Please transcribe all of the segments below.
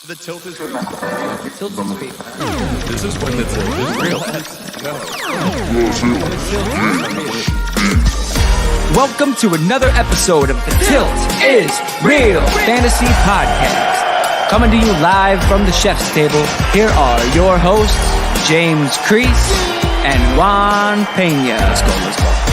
The tilt is real. Tilt is real. This is when the tilt is real. Welcome to another episode of The Tilt is Real Fantasy Podcast. Coming to you live from the chef's table, here are your hosts, James Crease and Juan Pena. Let's go.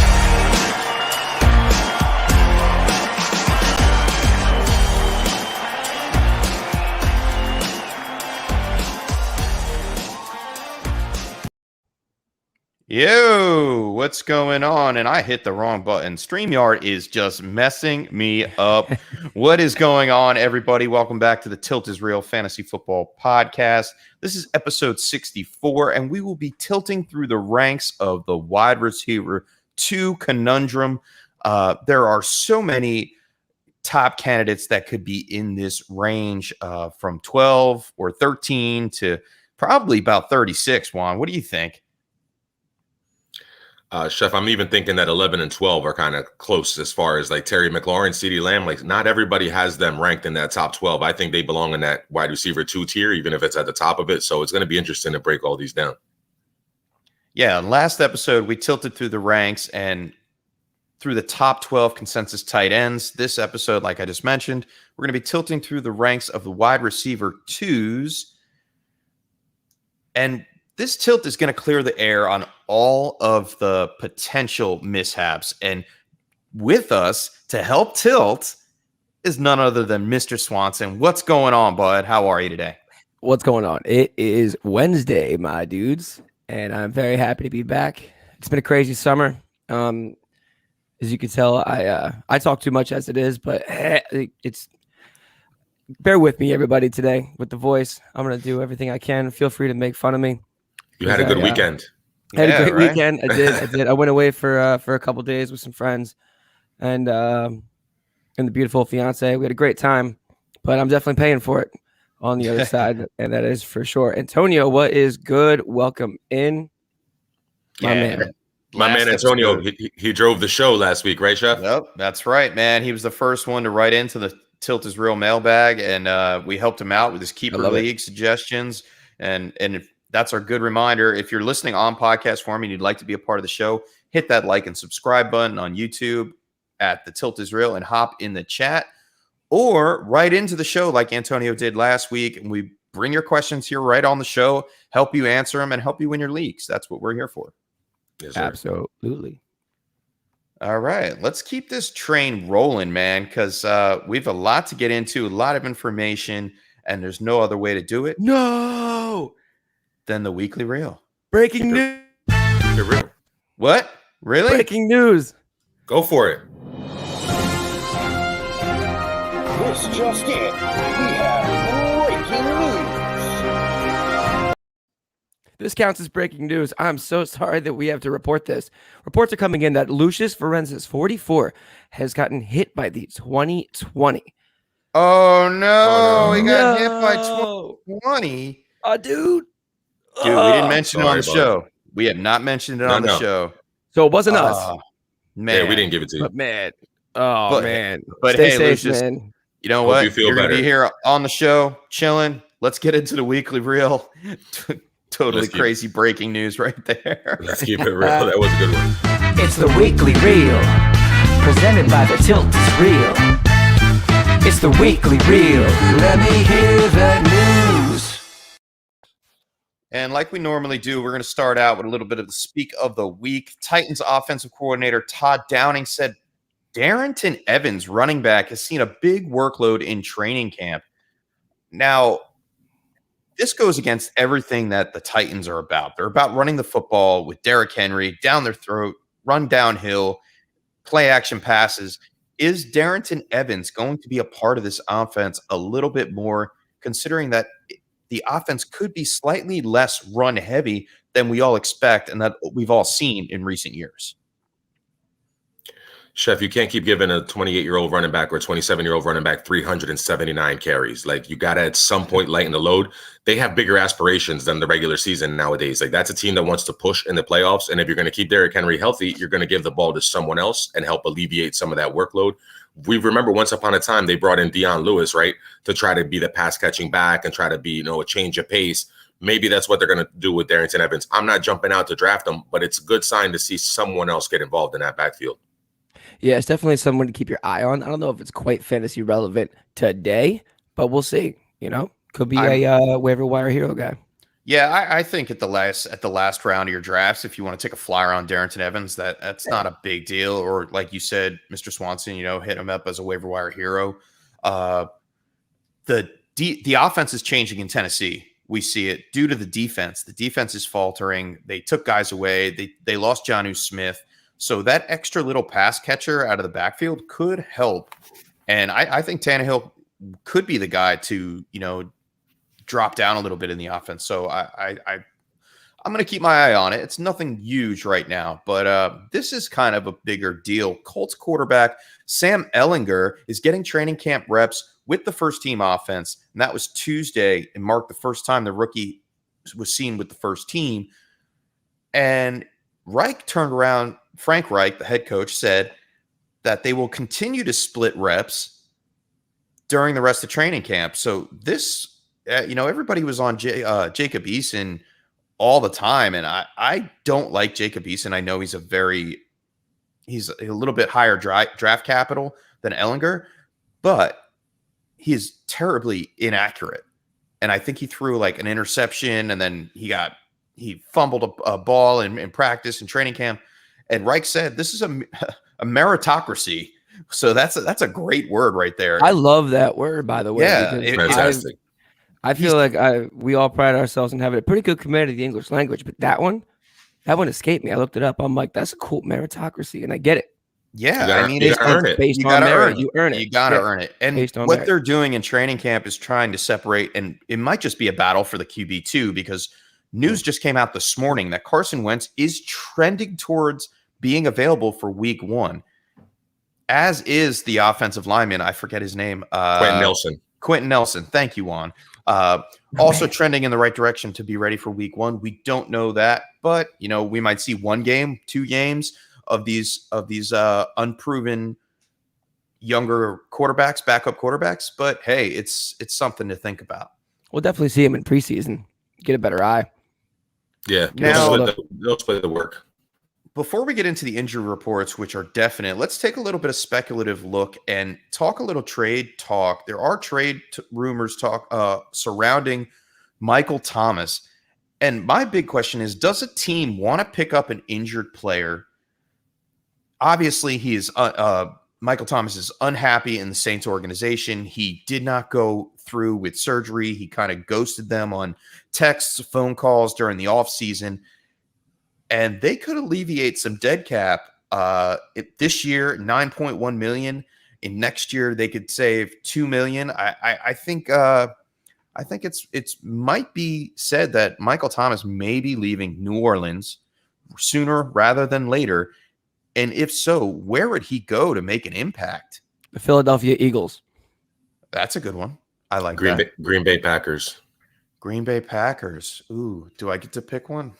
Yo, what's going on? And I hit the wrong button. StreamYard is just messing me up. What is going on, everybody? Welcome back to the Tilt is Real Fantasy Football Podcast. This is episode 64, and we will be tilting through the ranks of the wide receiver 2 conundrum. There are so many top candidates that could be in this range from 12 or 13 to probably about 36, Juan. What do you think? Chef, I'm even thinking that 11 and 12 are kind of close as far as like Terry McLaurin, CeeDee Lamb. Like not everybody has them ranked in that top 12. I think they belong in that wide receiver 2 tier, even if it's at the top of it. So it's going to be interesting to break all these down. Yeah, last episode, we tilted through the ranks and through the top 12 consensus tight ends. This episode, like I just mentioned, we're going to be tilting through the ranks of the wide receiver 2s. And this tilt is going to clear the air on all of the potential mishaps. And with us to help tilt is none other than Mr. Swanson. What's going on, bud? How are you today? What's going on? It is Wednesday, my dudes, and I'm very happy to be back. It's been a crazy summer. As you can tell, I talk too much as it is, but it's bear with me, everybody, today with the voice. I'm going to do everything I can. Feel free to make fun of me. You had a good weekend. I had a great weekend. I did. I went away for a couple of days with some friends and the beautiful fiance. We had a great time, but I'm definitely paying for it on the other side, and that is for sure. Antonio, what is good? Welcome in, my man. My man Antonio, he drove the show last week, right, Chef? Yep, that's right, man. He was the first one to write into the Tilt is Real mailbag, and we helped him out with his keeper league suggestions. And if that's our good reminder. If you're listening on podcast form and you'd like to be a part of the show, hit that like and subscribe button on YouTube at The Tilt is Real and hop in the chat or right into the show like Antonio did last week. And we bring your questions here right on the show, help you answer them, and help you win your leagues. That's what we're here for. Yes, sir. Absolutely. All right, let's keep this train rolling, man, because we have a lot to get into, a lot of information, and there's no other way to do it. No. Than the weekly reel. Breaking news. Real. What? Really? Breaking news. Go for it. This just in. We have breaking news. This counts as breaking news. I'm so sorry that we have to report this. Reports are coming in that Lucius Forensis, 44, has gotten hit by the 2020. Oh, no. He got hit by 2020. Dude. Dude, we didn't mention it on the show. We have not mentioned it on the show. So it wasn't us. Man. Yeah, we didn't give it to you. But man. Man. But Stay hey, safe, Lucius, man. You know Hope what? you feel You're going to better. be here on the show, chilling. Let's get into the weekly reel. Totally crazy breaking news right there. Let's keep it real. That was a good one. It's the weekly reel. Presented by The Tilt is Real. It's the weekly reel. Let me hear the news. And like we normally do, we're going to start out with a little bit of the speak of the week. Titans offensive coordinator Todd Downing said Darrington Evans, running back, has seen a big workload in training camp. Now, this goes against everything that the Titans are about. They're about running the football with Derrick Henry down their throat, run downhill, play action passes. Is Darrington Evans going to be a part of this offense a little bit more, considering that the offense could be slightly less run heavy than we all expect and that we've all seen in recent years? Chef, you can't keep giving a 28-year-old running back or a 27-year-old running back 379 carries. Like, you got to at some point lighten the load. They have bigger aspirations than the regular season nowadays. Like, that's a team that wants to push in the playoffs. And if you're going to keep Derrick Henry healthy, you're going to give the ball to someone else and help alleviate some of that workload. We remember once upon a time they brought in Deion Lewis, right, to try to be the pass catching back and try to be, a change of pace. Maybe that's what they're going to do with Darrington Evans. I'm not jumping out to draft him, but it's a good sign to see someone else get involved in that backfield. Yeah, it's definitely someone to keep your eye on. I don't know if it's quite fantasy relevant today, but we'll see. Could be a waiver wire hero guy. Yeah, I think at the last round of your drafts, if you want to take a flyer on Darrington Evans, that's not a big deal. Or like you said, Mr. Swanson, hit him up as a waiver wire hero. The offense is changing in Tennessee. We see it due to the defense. The defense is faltering. They took guys away. They lost Jonnu Smith. So that extra little pass catcher out of the backfield could help. And I think Tannehill could be the guy to, drop down a little bit in the offense. So I'm going to keep my eye on it. It's nothing huge right now, but this is kind of a bigger deal. Colts quarterback Sam Ehlinger is getting training camp reps with the first team offense. And that was Tuesday and marked the first time the rookie was seen with the first team. And Reich turned around. Frank Reich, the head coach, said that they will continue to split reps during the rest of training camp. So this, everybody was on Jacob Eason all the time. And I don't like Jacob Eason. I know he's a little bit higher draft capital than Ehlinger, but he is terribly inaccurate. And I think he threw like an interception and then he fumbled a ball in practice and training camp. And Reich said, this is a meritocracy. So that's a great word right there. I love that word, by the way. Yeah, fantastic. I feel like we all pride ourselves in having a pretty good command of the English language, but that one escaped me. I looked it up. I'm like, that's a cool meritocracy, and I get it. Yeah, you gotta earn it. Based on merit, you earn it. You got to earn it. And what they're doing in training camp is trying to separate, and it might just be a battle for the QB too, because news just came out this morning that Carson Wentz is trending towards being available for week 1, as is the offensive lineman. I forget his name. Quentin Nelson. Thank you, Juan. Also trending in the right direction to be ready for week 1. We don't know that, but we might see 1 game, 2 games of these unproven younger quarterbacks, backup quarterbacks. But hey, it's something to think about. We'll definitely see him in preseason. Get a better eye. Yeah, they'll split the work. Before we get into the injury reports, which are definite, let's take a little bit of speculative look and talk a little trade talk. There are trade rumors surrounding Michael Thomas. And my big question is, does a team want to pick up an injured player? Obviously, Michael Thomas is unhappy in the Saints organization. He did not go through with surgery. He kind of ghosted them on texts, phone calls during the offseason. And they could alleviate some dead cap this year, $9.1 million. In next year, they could save $2 million. I think it's might be said that Michael Thomas may be leaving New Orleans sooner rather than later. And if so, where would he go to make an impact? The Philadelphia Eagles. That's a good one. I like Green that. Green Bay Packers. Green Bay Packers. Ooh, do I get to pick one?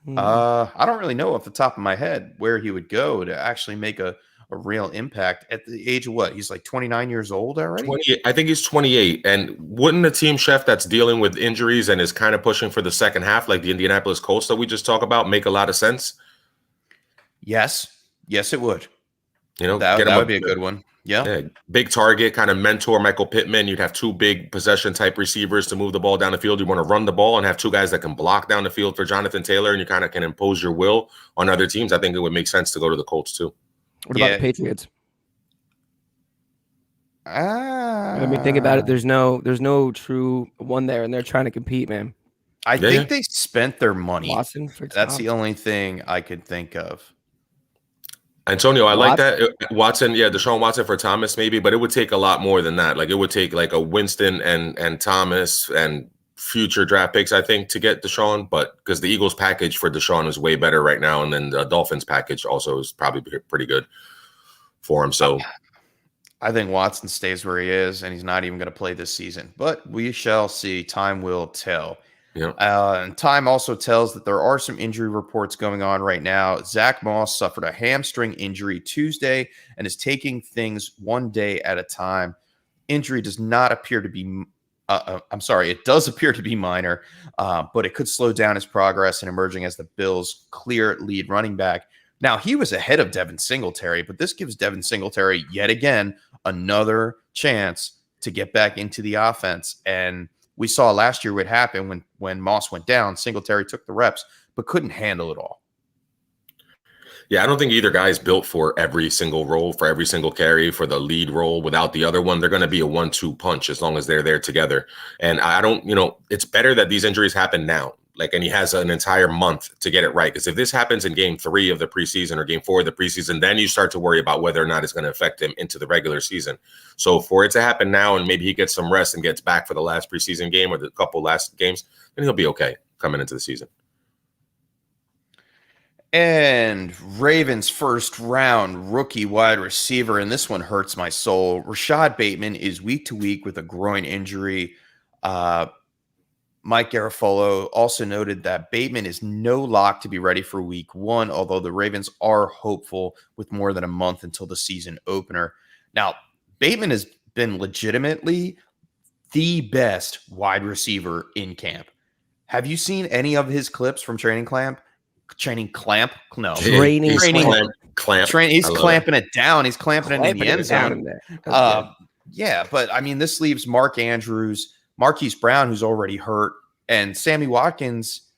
I don't really know off the top of my head where he would go to actually make a real impact at the age of what? He's like 29 years old already? 28. I think he's 28. And wouldn't a team, Chef, that's dealing with injuries and is kind of pushing for the second half, like the Indianapolis Colts that we just talked about, make a lot of sense? Yes, it would. That would be a good one. Yeah. Big target, kind of mentor Michael Pittman. You'd have 2 big possession type receivers to move the ball down the field. You want to run the ball and have 2 guys that can block down the field for Jonathan Taylor, and you kind of can impose your will on other teams. I think it would make sense to go to the Colts too. What about the Patriots? I mean, think about it. There's no true one there, and they're trying to compete, man. I think they spent their money. Watson for That's the only thing I could think of. Antonio, I like that. Watson, Deshaun Watson for Thomas maybe, but it would take a lot more than that. Like it would take like a Winston and Thomas and future draft picks, I think, to get Deshaun. But because the Eagles package for Deshaun is way better right now, and then the Dolphins package also is probably pretty good for him. So I think Watson stays where he is, and he's not even going to play this season. But we shall see. Time will tell. Yeah. And time also tells that there are some injury reports going on right now. Zach Moss suffered a hamstring injury Tuesday and is taking things one day at a time. Injury does not appear to be, I'm sorry, it does appear to be minor, but it could slow down his progress in emerging as the Bills' clear lead running back. Now, he was ahead of Devin Singletary, but this gives Devin Singletary yet again another chance to get back into the offense. And we saw last year what happened when Moss went down. Singletary took the reps, but couldn't handle it all. Yeah, I don't think either guy is built for every single role, for every single carry, for the lead role. Without the other one, they're going to be a 1-2 punch as long as they're there together. And I don't, it's better that these injuries happen now. And he has an entire month to get it right. Because if this happens in game 3 of the preseason or game 4 of the preseason, then you start to worry about whether or not it's going to affect him into the regular season. So for it to happen now and maybe he gets some rest and gets back for the last preseason game or the couple last games, then he'll be okay coming into the season. And Ravens first round rookie wide receiver, and this one hurts my soul. Rashad Bateman is week to week with a groin injury. Mike Garafolo also noted that Bateman is no lock to be ready for week 1, although the Ravens are hopeful with more than a month until the season opener. Now, Bateman has been legitimately the best wide receiver in camp. Have you seen any of his clips from training clamp? Training clamp? No. Training clamp. He's clamping it down. He's clamping it in the end zone. Okay. Yeah, but I mean, this leaves Mark Andrews, Marquise Brown, who's already hurt, and Sammy Watkins.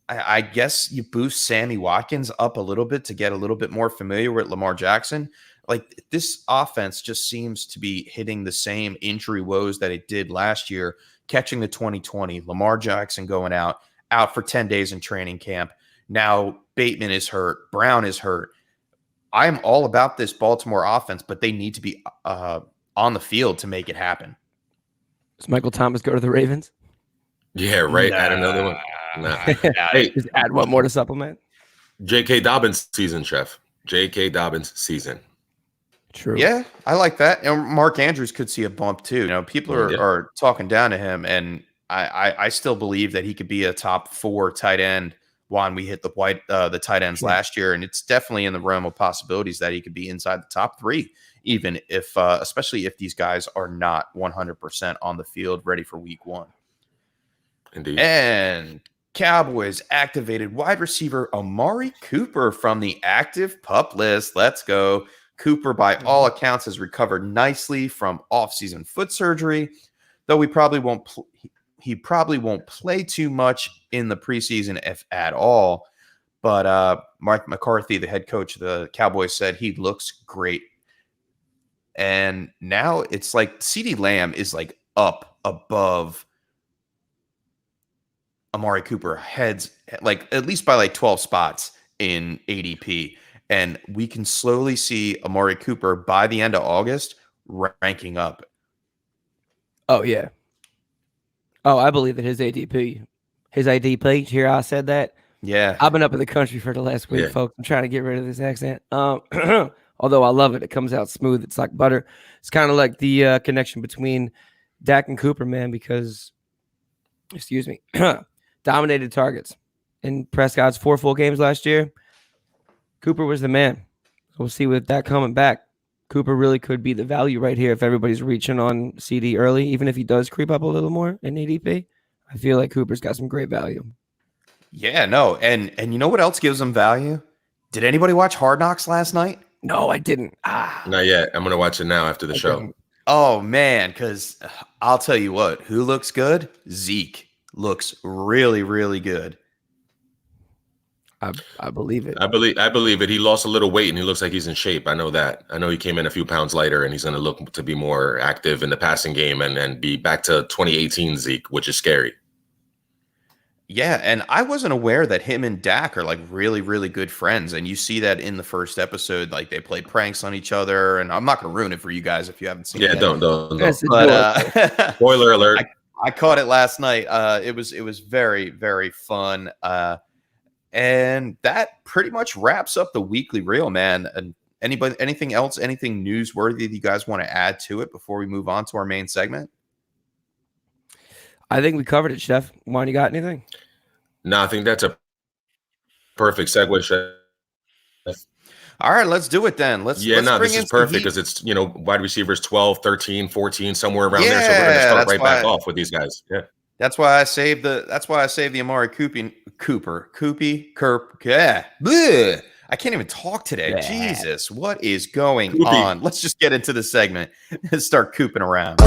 I guess you boost Sammy Watkins up a little bit to get a little bit more familiar with Lamar Jackson. Like, this offense just seems to be hitting the same injury woes that it did last year, catching the 2020. Lamar Jackson going out for 10 days in training camp. Now Bateman is hurt. Brown is hurt. I'm all about this Baltimore offense, but they need to be on the field to make it happen. Does Michael Thomas go to the Ravens? Yeah, right. Add another one. Nah. Hey, just add one more to supplement. J.K. Dobbins season, Chef. J.K. Dobbins season. True. Yeah, I like that. And Mark Andrews could see a bump too. People are talking down to him, and I still believe that he could be a top 4 tight end. Juan, we hit the tight ends last year, and it's definitely in the realm of possibilities that he could be inside the top 3, even if, especially if these guys are not 100% on the field ready for week 1. Indeed. And Cowboys activated wide receiver Amari Cooper from the active PUP list. Let's go. Cooper, by all accounts, has recovered nicely from off-season foot surgery, though he probably won't play too much in the preseason, if at all. But Mike McCarthy, the head coach of the Cowboys, said he looks great. And now it's like CeeDee Lamb is like up above Amari Cooper, heads like at least by like 12 spots in ADP. And we can slowly see Amari Cooper by the end of August ranking up. Oh, yeah. Oh, I believe that his ADP, here I said that. Yeah. I've been up in the country for the last week, folks. I'm trying to get rid of this accent. Although I love it. It comes out smooth. It's like butter. It's kind of like the connection between Dak and Cooper, man, because, dominated targets. In Prescott's 4 full games last year, Cooper was the man. We'll see with that coming back. Cooper really could be the value right here if everybody's reaching on CD early, even if he does creep up a little more in ADP. I feel like Cooper's got some great value. Yeah, no. And you know what else gives him value? Did anybody watch Hard Knocks last night? No, I didn't. Not yet. I'm going to watch it now after the show. Didn't. Oh, man, because I'll tell you what. Who looks good? Zeke looks really, really good. I believe it. I believe it. He lost a little weight and he looks like he's in shape. I know that. I know he came in a few pounds lighter and he's going to look to be more active in the passing game and be back to 2018 Zeke, which is scary. Yeah, and I wasn't aware that him and Dak are like really, really good friends. And you see that in the first episode, like they play pranks on each other. And I'm not going to ruin it for you guys if you haven't seen it. Yeah, don't. But, spoiler alert. I caught it last night. It was very, very fun. And that pretty much wraps up the weekly reel, man. And anything else, anything newsworthy that you guys want to add to it before we move on to our main segment? I think we covered it, Chef. Juan, you got anything? No, I think that's a perfect segue, Chef. All right, let's do it then. Let's bring this in is some perfect heat. because it's, wide receivers 12, 13, 14, somewhere around there. So we're going to Yeah, start that's right back off with these guys. Yeah. That's why I saved the Amari Cooper. Yeah. Bleh. I can't even talk today. Yeah. Jesus, what is going Coopy. on? Let's just get into the segment and start cooping around.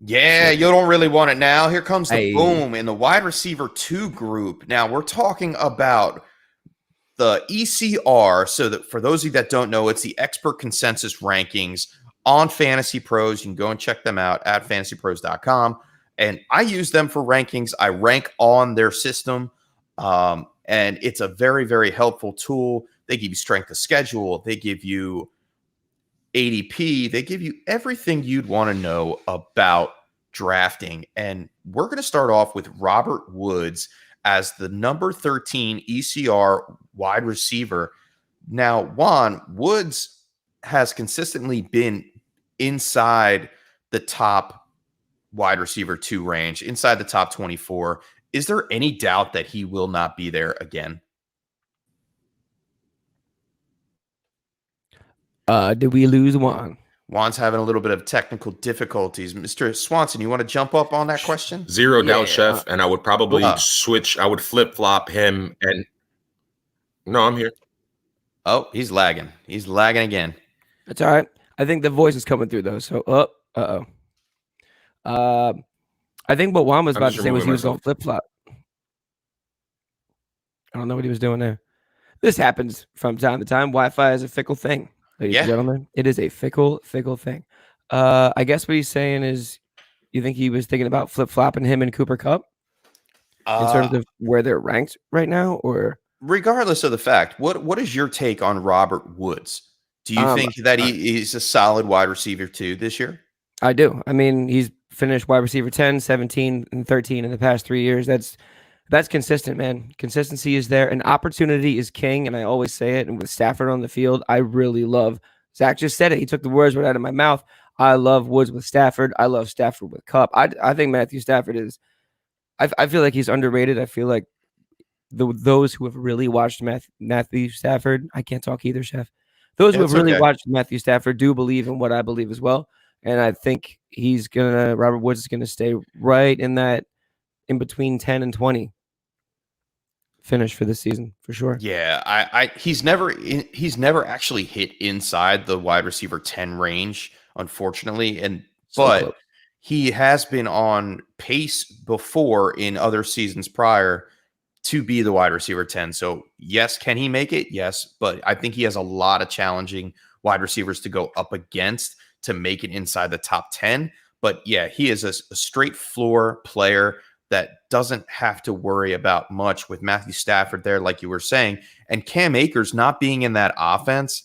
Yeah, you don't really want it now. Here comes the boom in the wide receiver 2 group. Now we're talking about the ECR. So that for those of you that don't know, it's the expert consensus rankings on Fantasy Pros. You can go and check them out at fantasypros.com. And I use them for rankings. I rank on their system. And it's a very, very helpful tool. They give you strength of schedule. They give you ADP. They give you everything you'd want to know about drafting. And we're going to start off with Robert Woods as the number 13 ECR wide receiver. Now, Juan, Woods has consistently been inside the top wide receiver 2 range, inside the top 24. Is there any doubt that he will not be there again? Did we lose Juan? Juan's having a little bit of technical difficulties. Mr. Swanson, you want to jump up on that question? Zero doubt, Chef. And I would probably switch. I would flip-flop him. And no, I'm here. Oh, he's lagging. He's lagging again. That's all right. I think the voice is coming through, though. So, I think what Juan was about to say was he was going to flip-flop. I don't know what he was doing there. This happens from time to time. Wi-Fi is a fickle thing. Ladies and gentlemen, it is a fickle thing. I guess what he's saying is you think he was thinking about flip-flopping him and Cooper Kupp in terms of where they're ranked right now? Or regardless of the fact, what is your take on Robert Woods? Do you think that he's a solid wide receiver 2 this year? I do. I mean, he's finished wide receiver 10, 17, and 13 in the past 3 years. That's consistent, man. Consistency is there, and opportunity is king, and I always say it. And with Stafford on the field, I really love – Zach just said it. He took the words right out of my mouth. I love Woods with Stafford. I love Stafford with Kupp. I think Matthew Stafford is – I feel like he's underrated. I feel like those who have really watched Matthew Stafford – I can't talk either, Chef. Those who have really watched Matthew Stafford do believe in what I believe as well, and I think Robert Woods is going to stay right in that in between 10 and 20. Finish for this season for sure. Yeah, he's never actually hit inside the wide receiver 10 range, unfortunately, but he has been on pace before in other seasons prior to be the wide receiver 10. So yes, can he make it? Yes, but I think he has a lot of challenging wide receivers to go up against to make it inside the top 10. But yeah, he is a straight floor player that doesn't have to worry about much with Matthew Stafford there, like you were saying. And Cam Akers not being in that offense,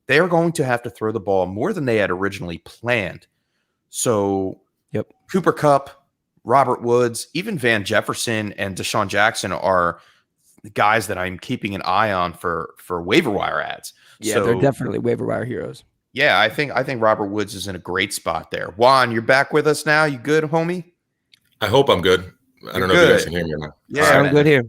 they are going to have to throw the ball more than they had originally planned. So Cooper Kupp, Robert Woods, even Van Jefferson and Deshaun Jackson are guys that I'm keeping an eye on for waiver wire ads. Yeah, so, they're definitely waiver wire heroes. Yeah, I think Robert Woods is in a great spot there. Juan, you're back with us now. You good, homie? I hope I'm good. I don't know if you guys can hear me or not. Yeah, I'm good here.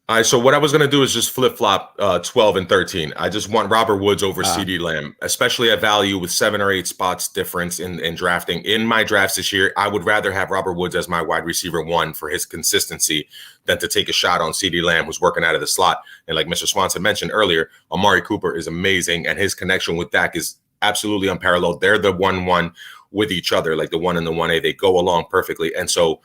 All right, so what I was going to do is just flip-flop 12 and 13. I just want Robert Woods over CeeDee Lamb, especially at value with 7 or 8 spots difference in drafting. In my drafts this year, I would rather have Robert Woods as my wide receiver 1 for his consistency than to take a shot on CeeDee Lamb, who's working out of the slot. And like Mr. Swanson mentioned earlier, Amari Cooper is amazing, and his connection with Dak is absolutely unparalleled. They're the 1-1 with each other, like the 1 and the 1A. They go along perfectly. And so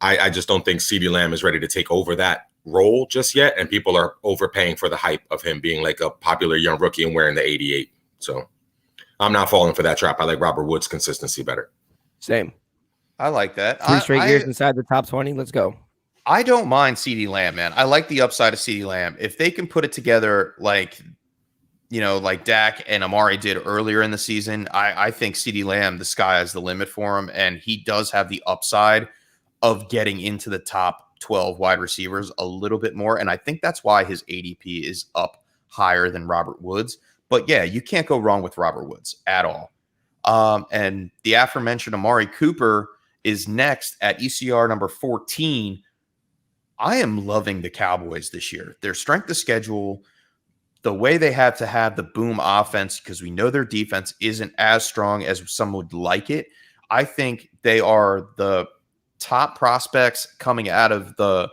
I just don't think CeeDee Lamb is ready to take over that role just yet, and people are overpaying for the hype of him being like a popular young rookie and wearing the 88. So I'm not falling for that trap. I like Robert Woods' consistency better. Same. I like that. 3 straight years inside the top 20. Let's go. I don't mind CeeDee Lamb, man. I like the upside of CeeDee Lamb. If they can put it together like Dak and Amari did earlier in the season, I think CeeDee Lamb, the sky is the limit for him, and he does have the upside of getting into the top 12 wide receivers a little bit more, and I think that's why his ADP is up higher than Robert Woods. But yeah, you can't go wrong with Robert Woods at all. And the aforementioned Amari Cooper is next at ECR number 14. I am loving the Cowboys this year. Their strength of schedule, the way they have to have the boom offense, because we know their defense isn't as strong as some would like it. I think they are the top prospects coming out of the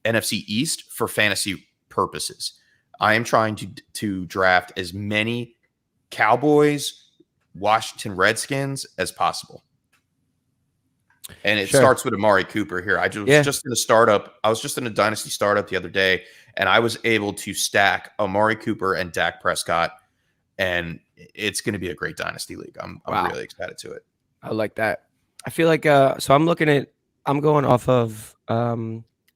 NFC East for fantasy purposes. I am trying to draft as many Cowboys, Washington Redskins as possible. And it starts with Amari Cooper here. I was just in a startup. I was just in a dynasty startup the other day, and I was able to stack Amari Cooper and Dak Prescott, and it's going to be a great dynasty league. I'm really excited to it. I like that. I feel like so I'm going off of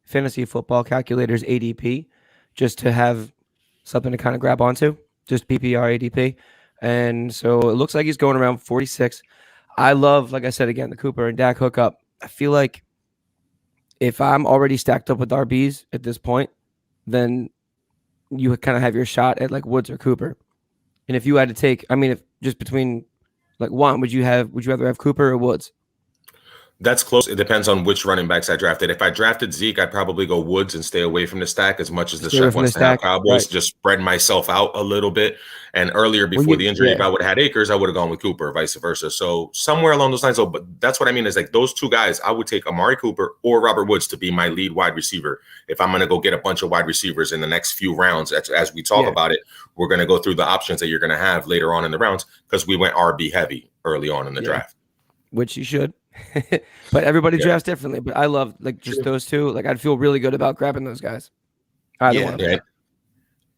Fantasy Football Calculator's ADP just to have something to kind of grab onto, just PPR ADP. And so it looks like he's going around 46. I love, like I said, again, the Cooper and Dak hookup. I feel like if I'm already stacked up with RBs at this point, then you kind of have your shot at like Woods or Cooper. And if you had to take, I mean, if just between like one, would you rather have Cooper or Woods? That's close. It depends on which running backs I drafted. If I drafted Zeke, I'd probably go Woods and stay away from the stack as much as the chef wants to have Cowboys. Right. Just spread myself out a little bit. And earlier, before the injury, if I would have had Akers, I would have gone with Cooper, vice versa. So somewhere along those lines. But that's what I mean is like those two guys, I would take Amari Cooper or Robert Woods to be my lead wide receiver. If I'm going to go get a bunch of wide receivers in the next few rounds, as we talk about it, we're going to go through the options that you're going to have later on in the rounds because we went RB heavy early on in the draft. Which you should. But everybody drafts differently. But I love like just those two. Like I'd feel really good about grabbing those guys. Either one. Yeah.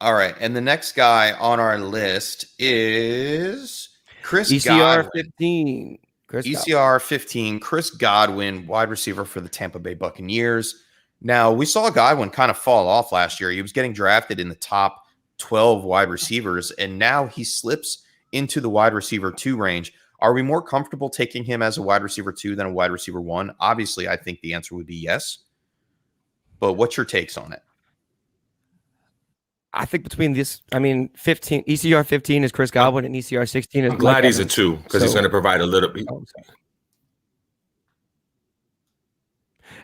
All right. And the next guy on our list is Chris ECR Godwin. 15. ECR 15. Chris Godwin, wide receiver for the Tampa Bay Buccaneers. Now, we saw Godwin kind of fall off last year. He was getting drafted in the top 12 wide receivers, and now he slips into the wide receiver 2 range. Are we more comfortable taking him as a wide receiver 2 than a wide receiver 1? Obviously, I think the answer would be yes. But what's your takes on it? I think between this, 15 ECR 15 is Chris Godwin and ECR 16 is. I'm glad he's a 2 because he's going to provide a little bit.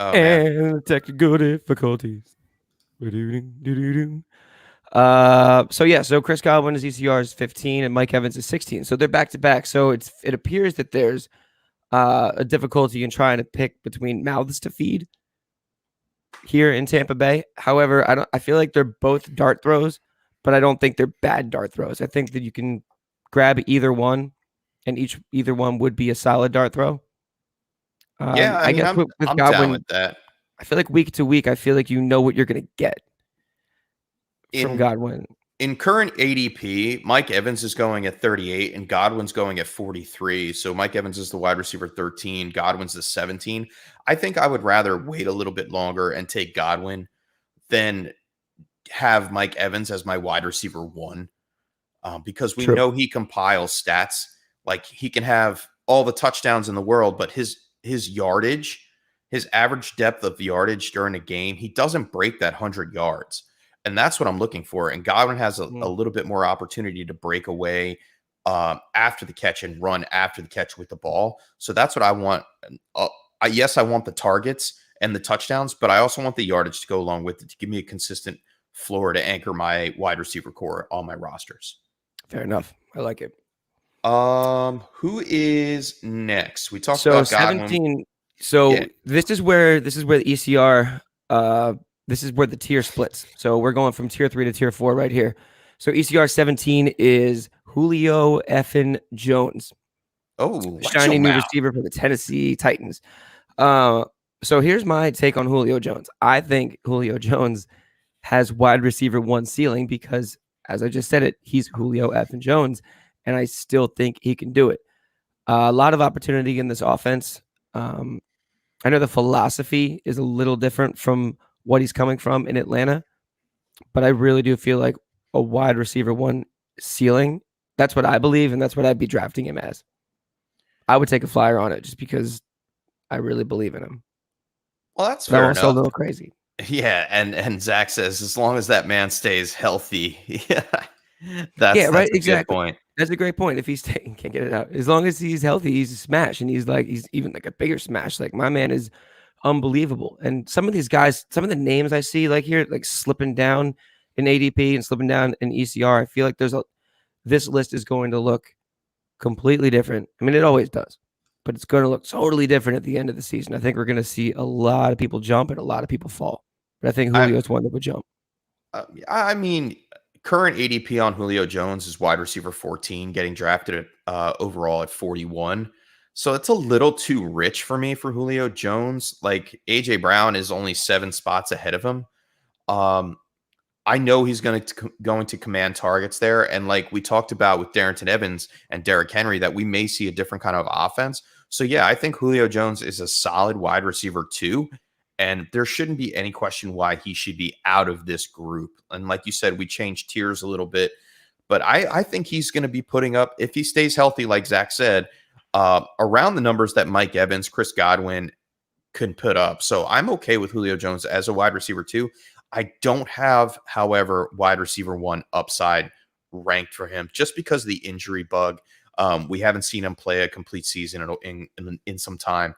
And technical difficulties. So Chris Godwin is ECR's 15 and Mike Evans is 16. So they're back to back. So it appears that there's a difficulty in trying to pick between mouths to feed here in Tampa Bay. However, I feel like they're both dart throws, but I don't think they're bad dart throws. I think that you can grab either one, and either one would be a solid dart throw. I guess with I'm Godwin, down with that. I feel like week to week, I feel like you know what you're going to get from Godwin. In current ADP, Mike Evans is going at 38 and Godwin's going at 43. So Mike Evans is the wide receiver 13. Godwin's the 17. I think I would rather wait a little bit longer and take Godwin than have Mike Evans as my wide receiver 1 because we know he compiles stats. Like he can have all the touchdowns in the world, but his yardage, his average depth of yardage during a game, he doesn't break that 100 yards. And that's what I'm looking for. And Godwin has a little bit more opportunity to break away after the catch and run after the catch with the ball. So that's what I want. Yes, I want the targets and the touchdowns, but I also want the yardage to go along with it to give me a consistent floor to anchor my wide receiver core on my rosters. Fair enough. I like it. Who is next? We talked about 17. Godwin. So this is where the ECR this is where the tier splits. So we're going from tier 3 to tier 4 right here. So ECR 17 is Julio effing Jones. Oh, shiny new receiver for the Tennessee Titans. So here's my take on Julio Jones. I think Julio Jones has wide receiver 1 ceiling because, as I just said it, he's Julio effing Jones, and I still think he can do it. A lot of opportunity in this offense. I know the philosophy is a little different from what he's coming from in Atlanta, but I really do feel like a wide receiver one ceiling. That's what I believe, and that's what I'd be drafting him as. I would take a flyer on it just because I really believe in him. Well, that's But I'm fair also a enough. little crazy. Yeah, and Zach says as long as that man stays healthy, yeah, Yeah, that's right. a good Exactly. point. That's a great point. If he's can't get it out, as long as he's healthy, he's a smash, and he's even like a bigger smash. Like my man is unbelievable. And some of these guys, some of the names I see like here, like slipping down in ADP and slipping down in ECR, I feel like this list is going to look completely different. I mean, it always does, but it's going to look totally different at the end of the season. I think we're going to see a lot of people jump and a lot of people fall. But I think Julio's one that would jump. I mean, current ADP on Julio Jones is wide receiver 14, getting drafted at overall at 41. So it's a little too rich for me for Julio Jones. Like AJ Brown is only 7 spots ahead of him. I know he's going to command targets there, and like we talked about with Darrington Evans and Derrick Henry, that we may see a different kind of offense. So yeah, I think Julio Jones is a solid wide receiver too, and there shouldn't be any question why he should be out of this group. And like you said, we changed tiers a little bit, but I think he's going to be putting up, if he stays healthy, like Zach said, around the numbers that Mike Evans, Chris Godwin could put up. So I'm okay with Julio Jones as a wide receiver too. I don't have, however, wide receiver one upside ranked for him just because of the injury bug. We haven't seen him play a complete season in some time.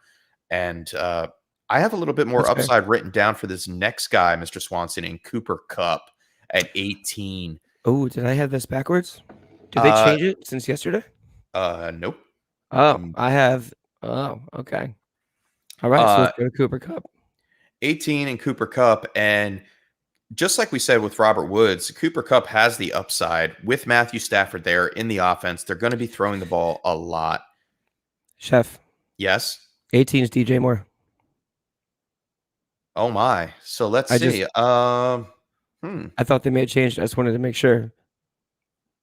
And I have a little bit more That's fair. upside written down for this next guy, Mr. Swanson, in Cooper Kupp at 18. Oh, did I have this backwards? Did they change it since yesterday? Nope. Oh, I have. Oh, okay. All right. So let's go to Cooper Kupp. 18 in Cooper Kupp. And just like we said with Robert Woods, Cooper Kupp has the upside with Matthew Stafford there in the offense. They're going to be throwing the ball a lot. Chef. Yes. 18 is DJ Moore. Oh my. So let's see. I thought they may have changed. I just wanted to make sure.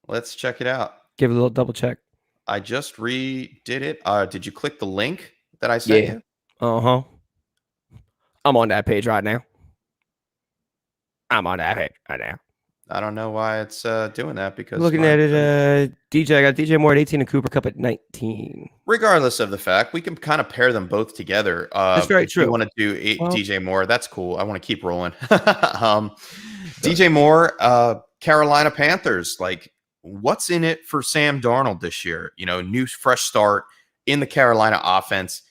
Let's check it out. Give it a little double check. I just redid it. Did you click the link that I sent you? Uh-huh. I'm on that page right now. I'm on that page right now. I don't know why it's doing that because Looking at it, DJ, I got DJ Moore at 18 and Cooper Kupp at 19. Regardless of the fact, we can kind of pair them both together. That's very true. If you want to do DJ Moore, that's cool. I want to keep rolling. DJ Moore, Carolina Panthers. Like, what's in it for Sam Darnold this year? You know, new fresh start in the Carolina offense.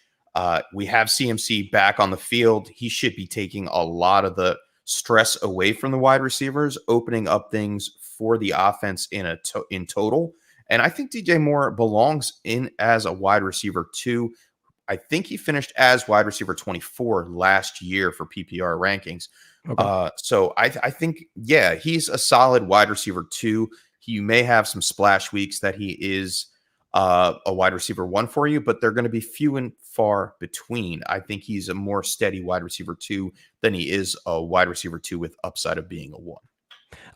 We have CMC back on the field. He should be taking a lot of the stress away from the wide receivers, opening up things for the offense in total. And I think DJ Moore belongs in as a wide receiver too. I think he finished as wide receiver 24 last year for PPR rankings. Okay. So I think, yeah, he's a solid wide receiver too. He may have some splash weeks that he is a wide receiver one for you, but they're going to be few and far between. I think he's a more steady wide receiver two than he is a wide receiver two with upside of being a one.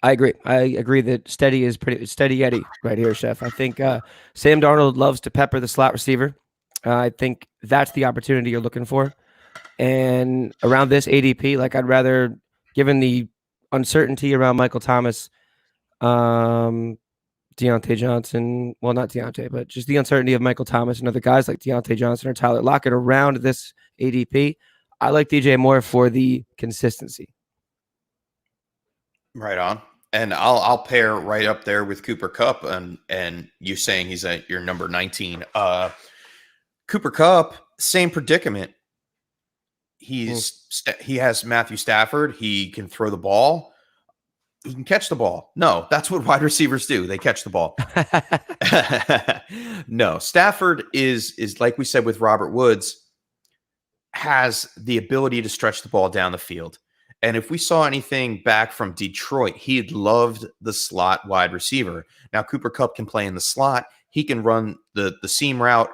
I agree that steady is pretty steady Eddie right here, Chef. I think Sam Darnold loves to pepper the slot receiver. I think that's the opportunity you're looking for. And around this ADP, like I'd rather, given the uncertainty around Michael Thomas, Deontay Johnson, well, not Deontay, but just the uncertainty of Michael Thomas and other guys like Deontay Johnson or Tyler Lockett around this ADP. I like DJ Moore for the consistency. Right on. And I'll pair right up there with Cooper Kupp and you saying he's at your number 19. Cooper Kupp, same predicament. He has Matthew Stafford. He can throw the ball. He can catch the ball. No, that's what wide receivers do. They catch the ball. No, Stafford is like we said with Robert Woods, has the ability to stretch the ball down the field. And if we saw anything back from Detroit, he loved the slot wide receiver. Now, Cooper Kupp can play in the slot. He can run the seam route.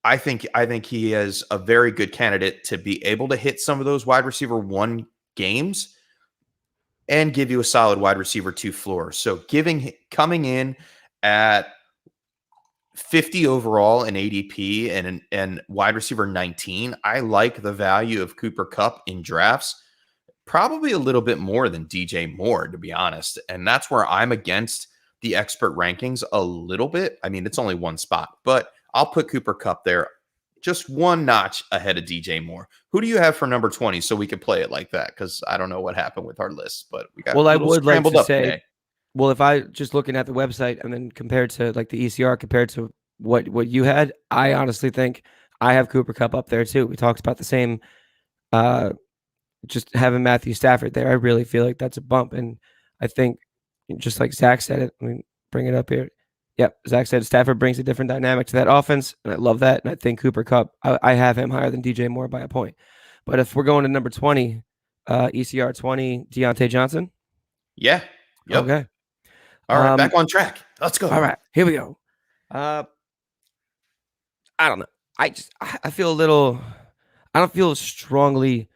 I think he is a very good candidate to be able to hit some of those wide receiver one games and give you a solid wide receiver two floor. So coming in at 50 overall in ADP and wide receiver 19. I like the value of Cooper Kupp in drafts, probably a little bit more than DJ Moore, to be honest. And that's where I'm against the expert rankings a little bit. I mean, it's only one spot, but I'll put Cooper Kupp there just one notch ahead of DJ Moore. Who do you have for number 20 so we could play it like that? Because I don't know what happened with our list, but we got I would like to say, today. well, if I just looking at the website and then compared to like the ECR compared to what you had, I honestly think I have Cooper Kupp up there too. We talked about the same, just having Matthew Stafford there. I really feel like that's a bump, and I think just like Zach said it. Let me bring it up here. Yep, Zach said Stafford brings a different dynamic to that offense, and I love that. And I think Cooper Kupp, I have him higher than DJ Moore by a point. But if we're going to number 20, ECR 20, Deontay Johnson. Yeah. Yep. Okay. All right, back on track. Let's go. All right, here we go. I don't know. I feel a little. I don't feel strongly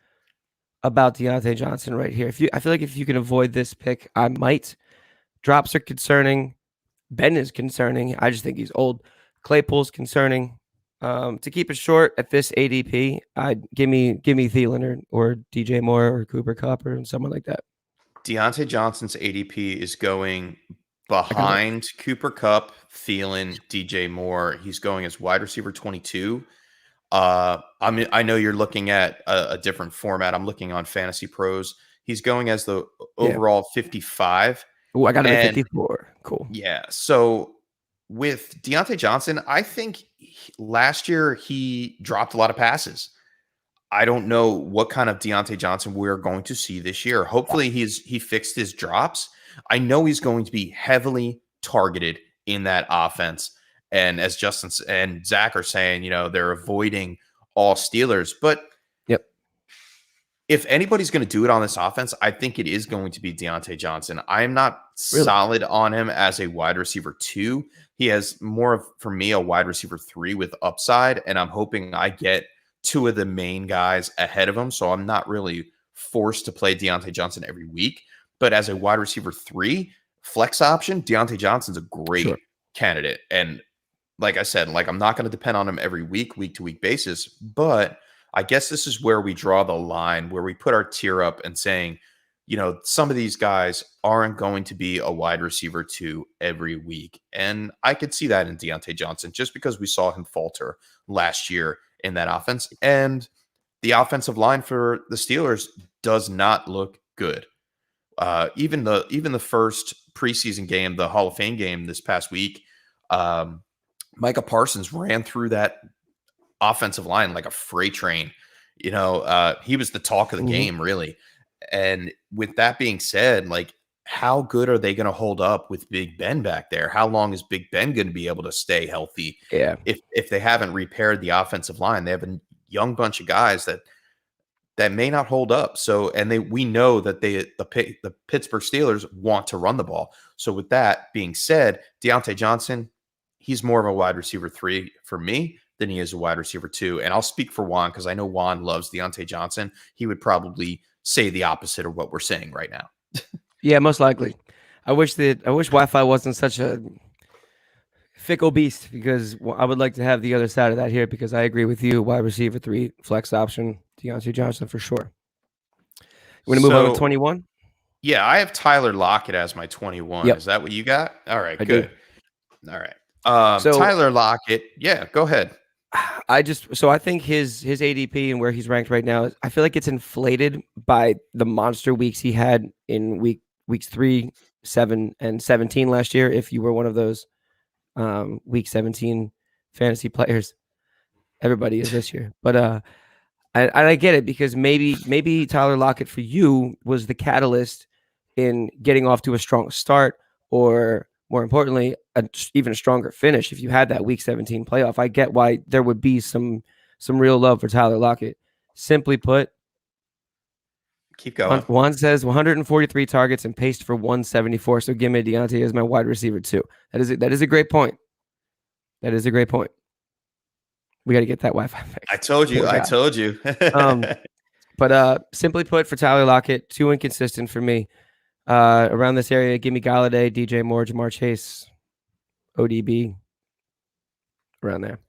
about Deontay Johnson right here. I feel like if you can avoid this pick, I might. Drops are concerning. Ben is concerning. I just think he's old. Claypool's concerning. To keep it short, at this ADP, give me Thielen or DJ Moore or Cooper Kupp or someone like that. Deontay Johnson's ADP is going behind Cooper Kupp, Thielen, DJ Moore. He's going as wide receiver 22. I know you're looking at a different format. I'm looking on Fantasy Pros. He's going as the overall 55. Oh, I got him at 54. Cool. Yeah. So with Deontay Johnson, I think last year he dropped a lot of passes. I don't know what kind of Deontay Johnson we're going to see this year. Hopefully he fixed his drops. I know he's going to be heavily targeted in that offense. And as Justin and Zach are saying, they're avoiding all Steelers. But if anybody's going to do it on this offense, I think it is going to be Deontay Johnson. I am not solid on him as a wide receiver 2. He has more of, for me, a wide receiver 3 with upside. And I'm hoping I get 2 of the main guys ahead of him. So I'm not really forced to play Deontay Johnson every week. But as a wide receiver 3 flex option, Deontay Johnson's a great candidate. And like I said, I'm not going to depend on him every week to week basis, but I guess this is where we draw the line, where we put our tier up and saying, some of these guys aren't going to be a wide receiver 2 every week. And I could see that in Deontay Johnson just because we saw him falter last year in that offense. And the offensive line for the Steelers does not look good. Even the first preseason game, the Hall of Fame game this past week, Micah Parsons ran through that offensive line like a freight train. He was the talk of the game, really. And with that being said, how good are they going to hold up with Big Ben back there? How long is Big Ben going to be able to stay healthy? Yeah. If they haven't repaired the offensive line, they have a young bunch of guys that may not hold up. So, and we know that the Pittsburgh Steelers want to run the ball. So with that being said, Deontay Johnson, he's more of a wide receiver 3 for me than he is a wide receiver 2. And I'll speak for Juan because I know Juan loves Deontay Johnson. He would probably say the opposite of what we're saying right now. Yeah, most likely. I wish Wi-Fi wasn't such a fickle beast because I would like to have the other side of that here because I agree with you. Wide receiver 3 flex option, Deontay Johnson for sure. You want to move on to 21? Yeah, I have Tyler Lockett as my 21. Yep. Is that what you got? All right, I good. do. All right. So Tyler Lockett. Yeah, go ahead. I think his ADP and where he's ranked right now, I feel like it's inflated by the monster weeks he had in weeks 3, 7, and 17 last year. If you were one of those week 17 fantasy players, everybody is this year. But I get it because maybe Tyler Lockett for you was the catalyst in getting off to a strong start, or more importantly, even a stronger finish. If you had that week 17 playoff, I get why there would be some real love for Tyler Lockett. Simply put, keep going. Juan says 143 targets and paced for 174. So give me Deontay as my wide receiver 2. That is a great point. That is a great point. We got to get that Wi-Fi fixed. I told you. But simply put, for Tyler Lockett, too inconsistent for me. Around this area, give me Galladay, DJ Moore, Jamar Chase, ODB. around there.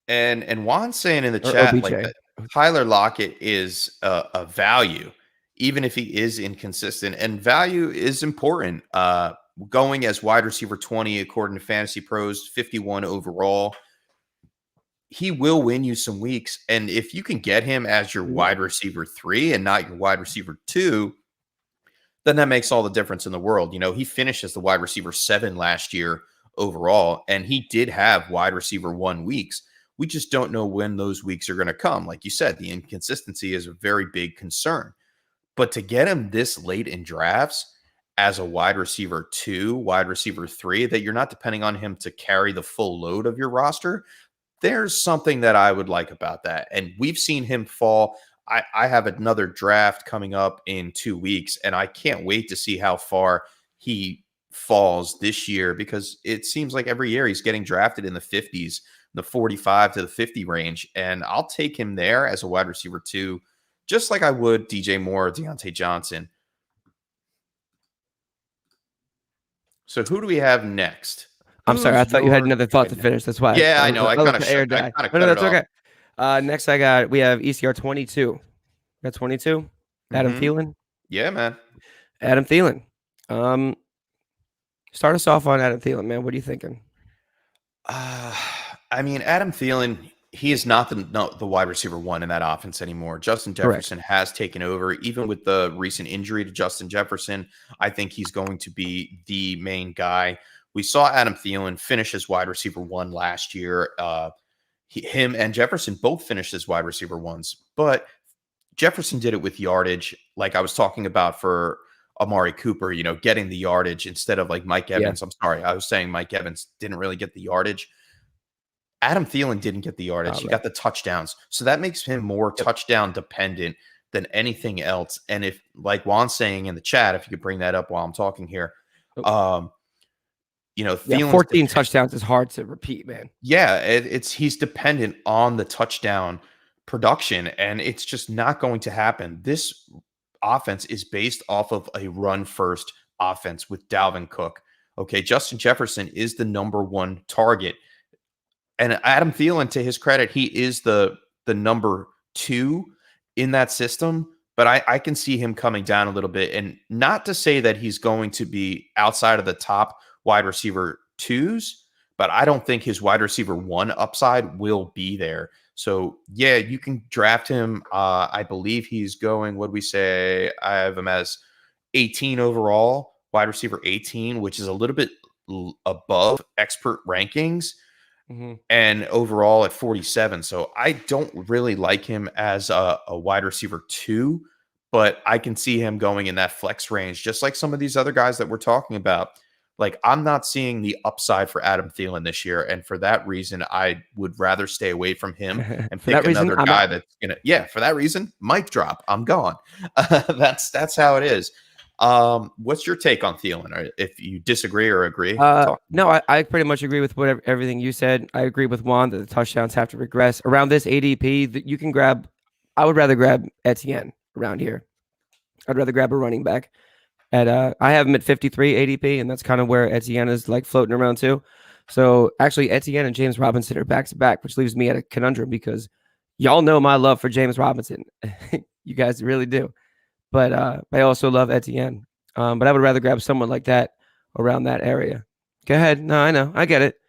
And Juan's saying in the Or chat OBJ. like that Tyler Lockett is a value, even if he is inconsistent. And value is important. Going as wide receiver 20 according to Fantasy Pros, 51 overall. He will win you some weeks. And if you can get him as your wide receiver 3 and not your wide receiver 2, then that makes all the difference in the world. You know, he finished as the wide receiver 7 last year overall, and he did have wide receiver 1 weeks. We just don't know when those weeks are going to come. Like you said, the inconsistency is a very big concern. But to get him this late in drafts as a wide receiver 2, wide receiver 3, that you're not depending on him to carry the full load of your roster, there's something that I would like about that. And we've seen him fall. I have another draft coming up in 2 weeks, and I can't wait to see how far he falls this year, because it seems like every year he's getting drafted in the 50s, the 45 to the 50 range. And I'll take him there as a wide receiver 2, just like I would DJ Moore or Deontay Johnson. So who do we have next? I'm sorry. I thought you had another thought to finish. That's why. Yeah, I know. I kind of air dry. No, that's okay. Next, we have ECR 22. Got 22. Adam Thielen. Yeah, man. Adam Thielen. Start us off on Adam Thielen, man. What are you thinking? I mean, Adam Thielen, he is not the wide receiver 1 in that offense anymore. Justin Jefferson has taken over. Even with the recent injury to Justin Jefferson, I think he's going to be the main guy. We saw Adam Thielen finish as wide receiver 1 last year. Him and Jefferson both finished as wide receiver 1s, but Jefferson did it with yardage, like I was talking about for Amari Cooper, you know, getting the yardage instead of like Mike Evans. Yeah. I'm sorry, I was saying Mike Evans didn't really get the yardage. Adam Thielen didn't get the yardage. He got the touchdowns. So that makes him more touchdown dependent than anything else. And if, like Juan's saying in the chat, if you could bring that up while I'm talking here, you know, 14 touchdowns is hard to repeat, man. Yeah, he's dependent on the touchdown production, and it's just not going to happen. This offense is based off of a run-first offense with Dalvin Cook. Okay, Justin Jefferson is the number 1 target, and Adam Thielen, to his credit, he is the number 2 in that system. But I can see him coming down a little bit, and not to say that he's going to be outside of the top wide receiver 2s, but I don't think his wide receiver 1 upside will be there. So yeah, you can draft him. I believe he's going, what we say, I have him as 18 overall, wide receiver 18, which is a little bit above expert rankings, and overall at 47. So I don't really like him as a wide receiver 2, but I can see him going in that flex range, just like some of these other guys that we're talking about. Like, I'm not seeing the upside for Adam Thielen this year, and for that reason, I would rather stay away from him and pick another guy that's gonna. Yeah, for that reason, mic drop. I'm gone. That's how it is. What's your take on Thielen? Or if you disagree or agree? No, I pretty much agree with everything you said. I agree with Juan that the touchdowns have to regress around this ADP. That you can grab. I would rather grab Etienne around here. I'd rather grab a running back. I have him at 53 ADP, and that's kind of where Etienne is like floating around too. So actually, Etienne and James Robinson are back to back, which leaves me at a conundrum because y'all know my love for James Robinson. You guys really do. But I also love Etienne. But I would rather grab someone like that around that area. Go ahead. No, I know. I get it.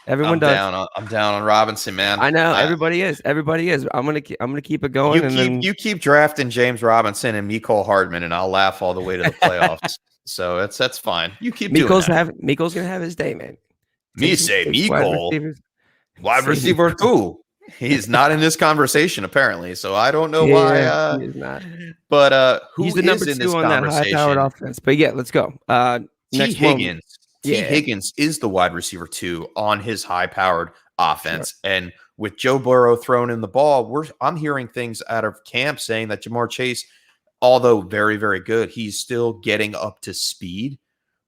Everyone does. I'm down on Robinson, man. I know. Everybody is. Everybody is. I'm gonna keep it going. You keep drafting James Robinson and Mecole Hardman, and I'll laugh all the way to the playoffs. So that's fine. You keep doing that. Mecole's gonna have his day, man. Mecole, wide receiver 2. He's not in this conversation apparently, so I don't know why. He's not. But he's the number 2 on that high-powered offense. But yeah, let's go. T. Higgins. T. Higgins is the wide receiver 2 on his high-powered offense. Sure. And with Joe Burrow throwing in the ball, I'm hearing things out of camp saying that Jamar Chase, although very, very good, he's still getting up to speed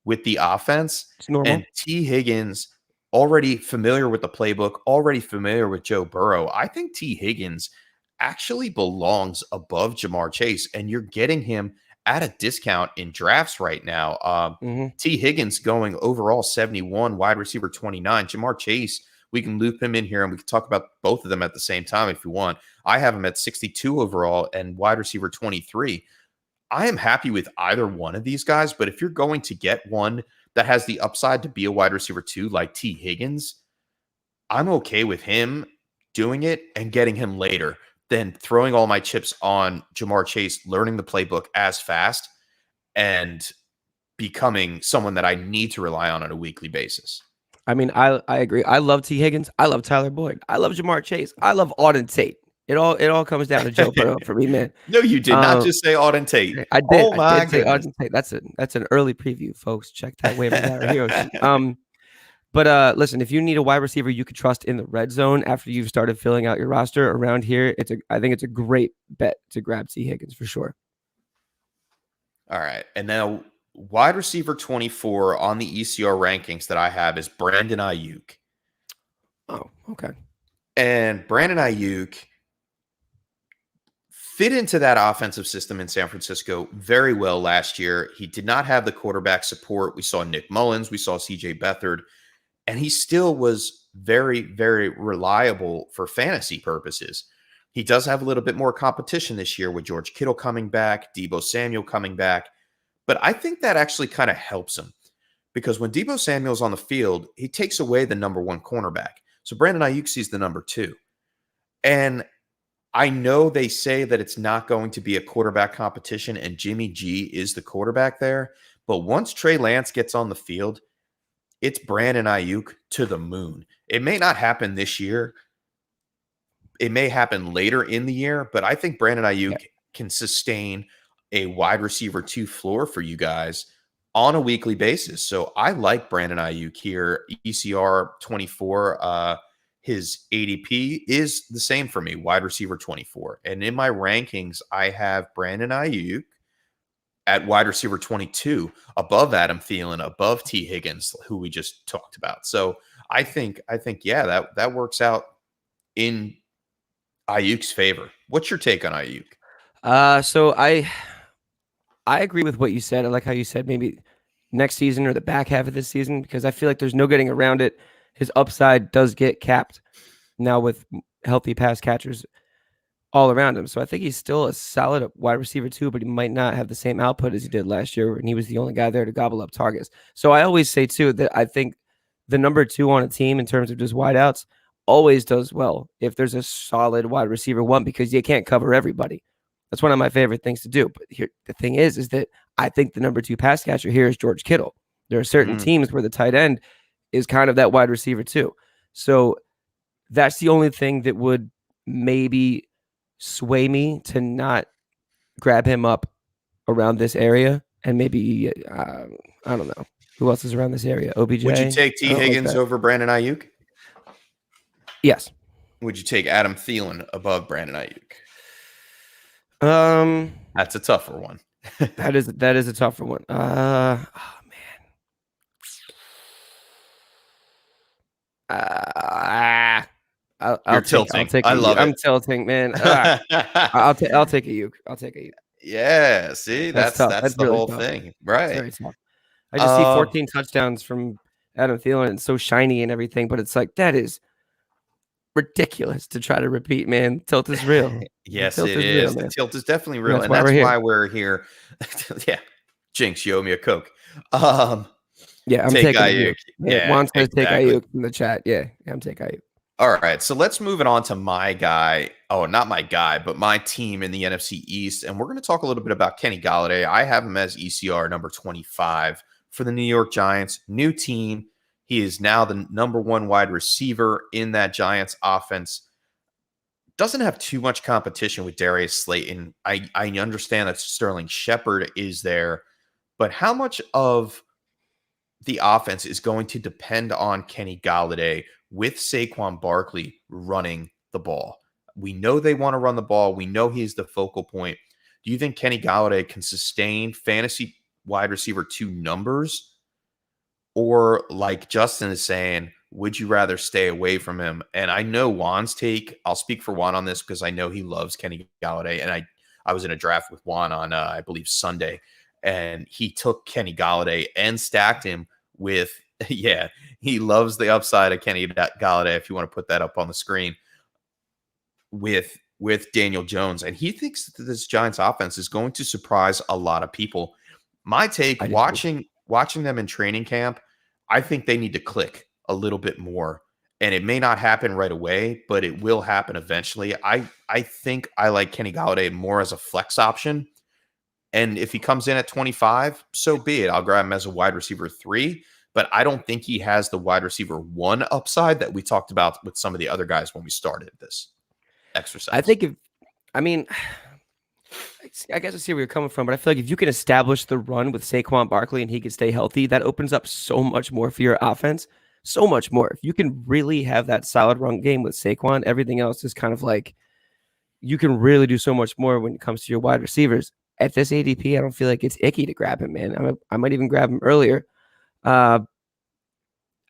with the offense. It's normal. And T. Higgins, already familiar with the playbook, already familiar with Joe Burrow. I think T. Higgins actually belongs above Jamar Chase, and you're getting him at a discount in drafts right now. T. Higgins going overall 71, wide receiver 29. Jamar Chase we can loop him in here and we can talk about both of them at the same time if you want. I have him at 62 overall and wide receiver 23. I am happy with either one of these guys, but if you're going to get one that has the upside to be a wide receiver 2 like T. Higgins, I'm okay with him doing it and getting him later than throwing all my chips on Jamar Chase, learning the playbook as fast and becoming someone that I need to rely on a weekly basis. I mean, I agree. I love T. Higgins. I love Tyler Boyd. I love Jamar Chase. I love Auden Tate. It all comes down to Joe Burrow for me, man. No, you did not just say Auden Tate. I did. Oh I my did say goodness. Auden Tate. That's an early preview, folks. Check that waiver wire heroes. But listen, if you need a wide receiver you could trust in the red zone after you've started filling out your roster around here, I think it's a great bet to grab T. Higgins for sure. All right. And now wide receiver 24 on the ECR rankings that I have is Brandon Ayuk. Oh, okay. And Brandon Ayuk fit into that offensive system in San Francisco very well last year. He did not have the quarterback support. We saw Nick Mullins. We saw CJ Beathard. And he still was very, very reliable for fantasy purposes. He does have a little bit more competition this year with George Kittle coming back, Deebo Samuel coming back. But I think that actually kind of helps him because when Deebo Samuel's on the field, he takes away the number one cornerback. So Brandon Ayuk sees the number 2. And I know they say that it's not going to be a quarterback competition and Jimmy G is the quarterback there. But once Trey Lance gets on the field, it's Brandon Ayuk to the moon. It may not happen this year. It may happen later in the year, but I think Brandon Ayuk can sustain a wide receiver 2 floor for you guys on a weekly basis. So I like Brandon Ayuk here. ECR 24, his ADP is the same for me, wide receiver 24. And in my rankings, I have Brandon Ayuk at wide receiver 22, above Adam Thielen, above T. Higgins, who we just talked about. So I think, yeah, that works out in Ayuk's favor. What's your take on Ayuk? So I agree with what you said. I like how you said maybe next season or the back half of this season, because I feel like there's no getting around it. His upside does get capped now with healthy pass catchers all around him. So I think he's still a solid wide receiver 2, but he might not have the same output as he did last year, and he was the only guy there to gobble up targets. So I always say too that I think the number 2 on a team in terms of just wideouts always does well if there's a solid wide receiver 1, because you can't cover everybody. That's one of my favorite things to do. But here, the thing is that I think the number 2 pass catcher here is George Kittle. There are certain teams where the tight end is kind of that wide receiver 2. So that's the only thing that would maybe sway me to not grab him up around this area. And maybe, I don't know. Who else is around this area? OBJ? Would you take T. Higgins over Brandon Ayuk? Yes. Would you take Adam Thielen above Brandon Ayuk? That's a tougher one. that is a tougher one. Oh man. I'll tilting. I love it. I'm tilting, man. I'll take Ayuk. I'll take Ayuk. Yeah, see, that's the really whole tough. thing, right? Very tough. I just see 14 touchdowns from Adam Thielen and so shiny and everything, but it's like that is ridiculous to try to repeat, man. Tilt is real. Yes, it is. The tilt is definitely real, and that's why we're here. Yeah, Jinx, you owe me a Coke. Yeah, I'm taking Ayuk. Yeah, Juan says take Ayuk in the chat. Yeah, I'm taking Ayuk. All right, so let's move it on to my guy. Oh, not my guy, but my team in the NFC East, and we're going to talk a little bit about Kenny Golladay. I have him as ECR number 25 for the New York Giants. New team. He is now the number 1 wide receiver in that Giants offense. Doesn't have too much competition with Darius Slayton. I understand that Sterling Shepard is there, but how much of the offense is going to depend on Kenny Golladay with Saquon Barkley running the ball? We know they want to run the ball. We know he's the focal point. Do you think Kenny Golladay can sustain fantasy wide receiver 2 numbers? Or like Justin is saying, would you rather stay away from him? And I know Juan's take. I'll speak for Juan on this because I know he loves Kenny Golladay. And I was in a draft with Juan on, I believe, Sunday. And he took Kenny Golladay and stacked him with Yeah, he loves the upside of Kenny Galladay. If you want to put that up on the screen with Daniel Jones, and he thinks that this Giants offense is going to surprise a lot of people. My take, I do too. watching them in training camp, I think they need to click a little bit more, and it may not happen right away, but it will happen eventually. I think I like Kenny Galladay more as a flex option, and if he comes in at 25, so be it. I'll grab him as a wide receiver 3, but I don't think he has the wide receiver 1 upside that we talked about with some of the other guys when we started this exercise. I think I mean, I guess I see where you're coming from, but I feel like if you can establish the run with Saquon Barkley and he can stay healthy, that opens up so much more for your offense. So much more. If you can really have that solid run game with Saquon, everything else is kind of like you can really do so much more when it comes to your wide receivers. At this ADP, I don't feel like it's icky to grab him, man. I might even grab him earlier. I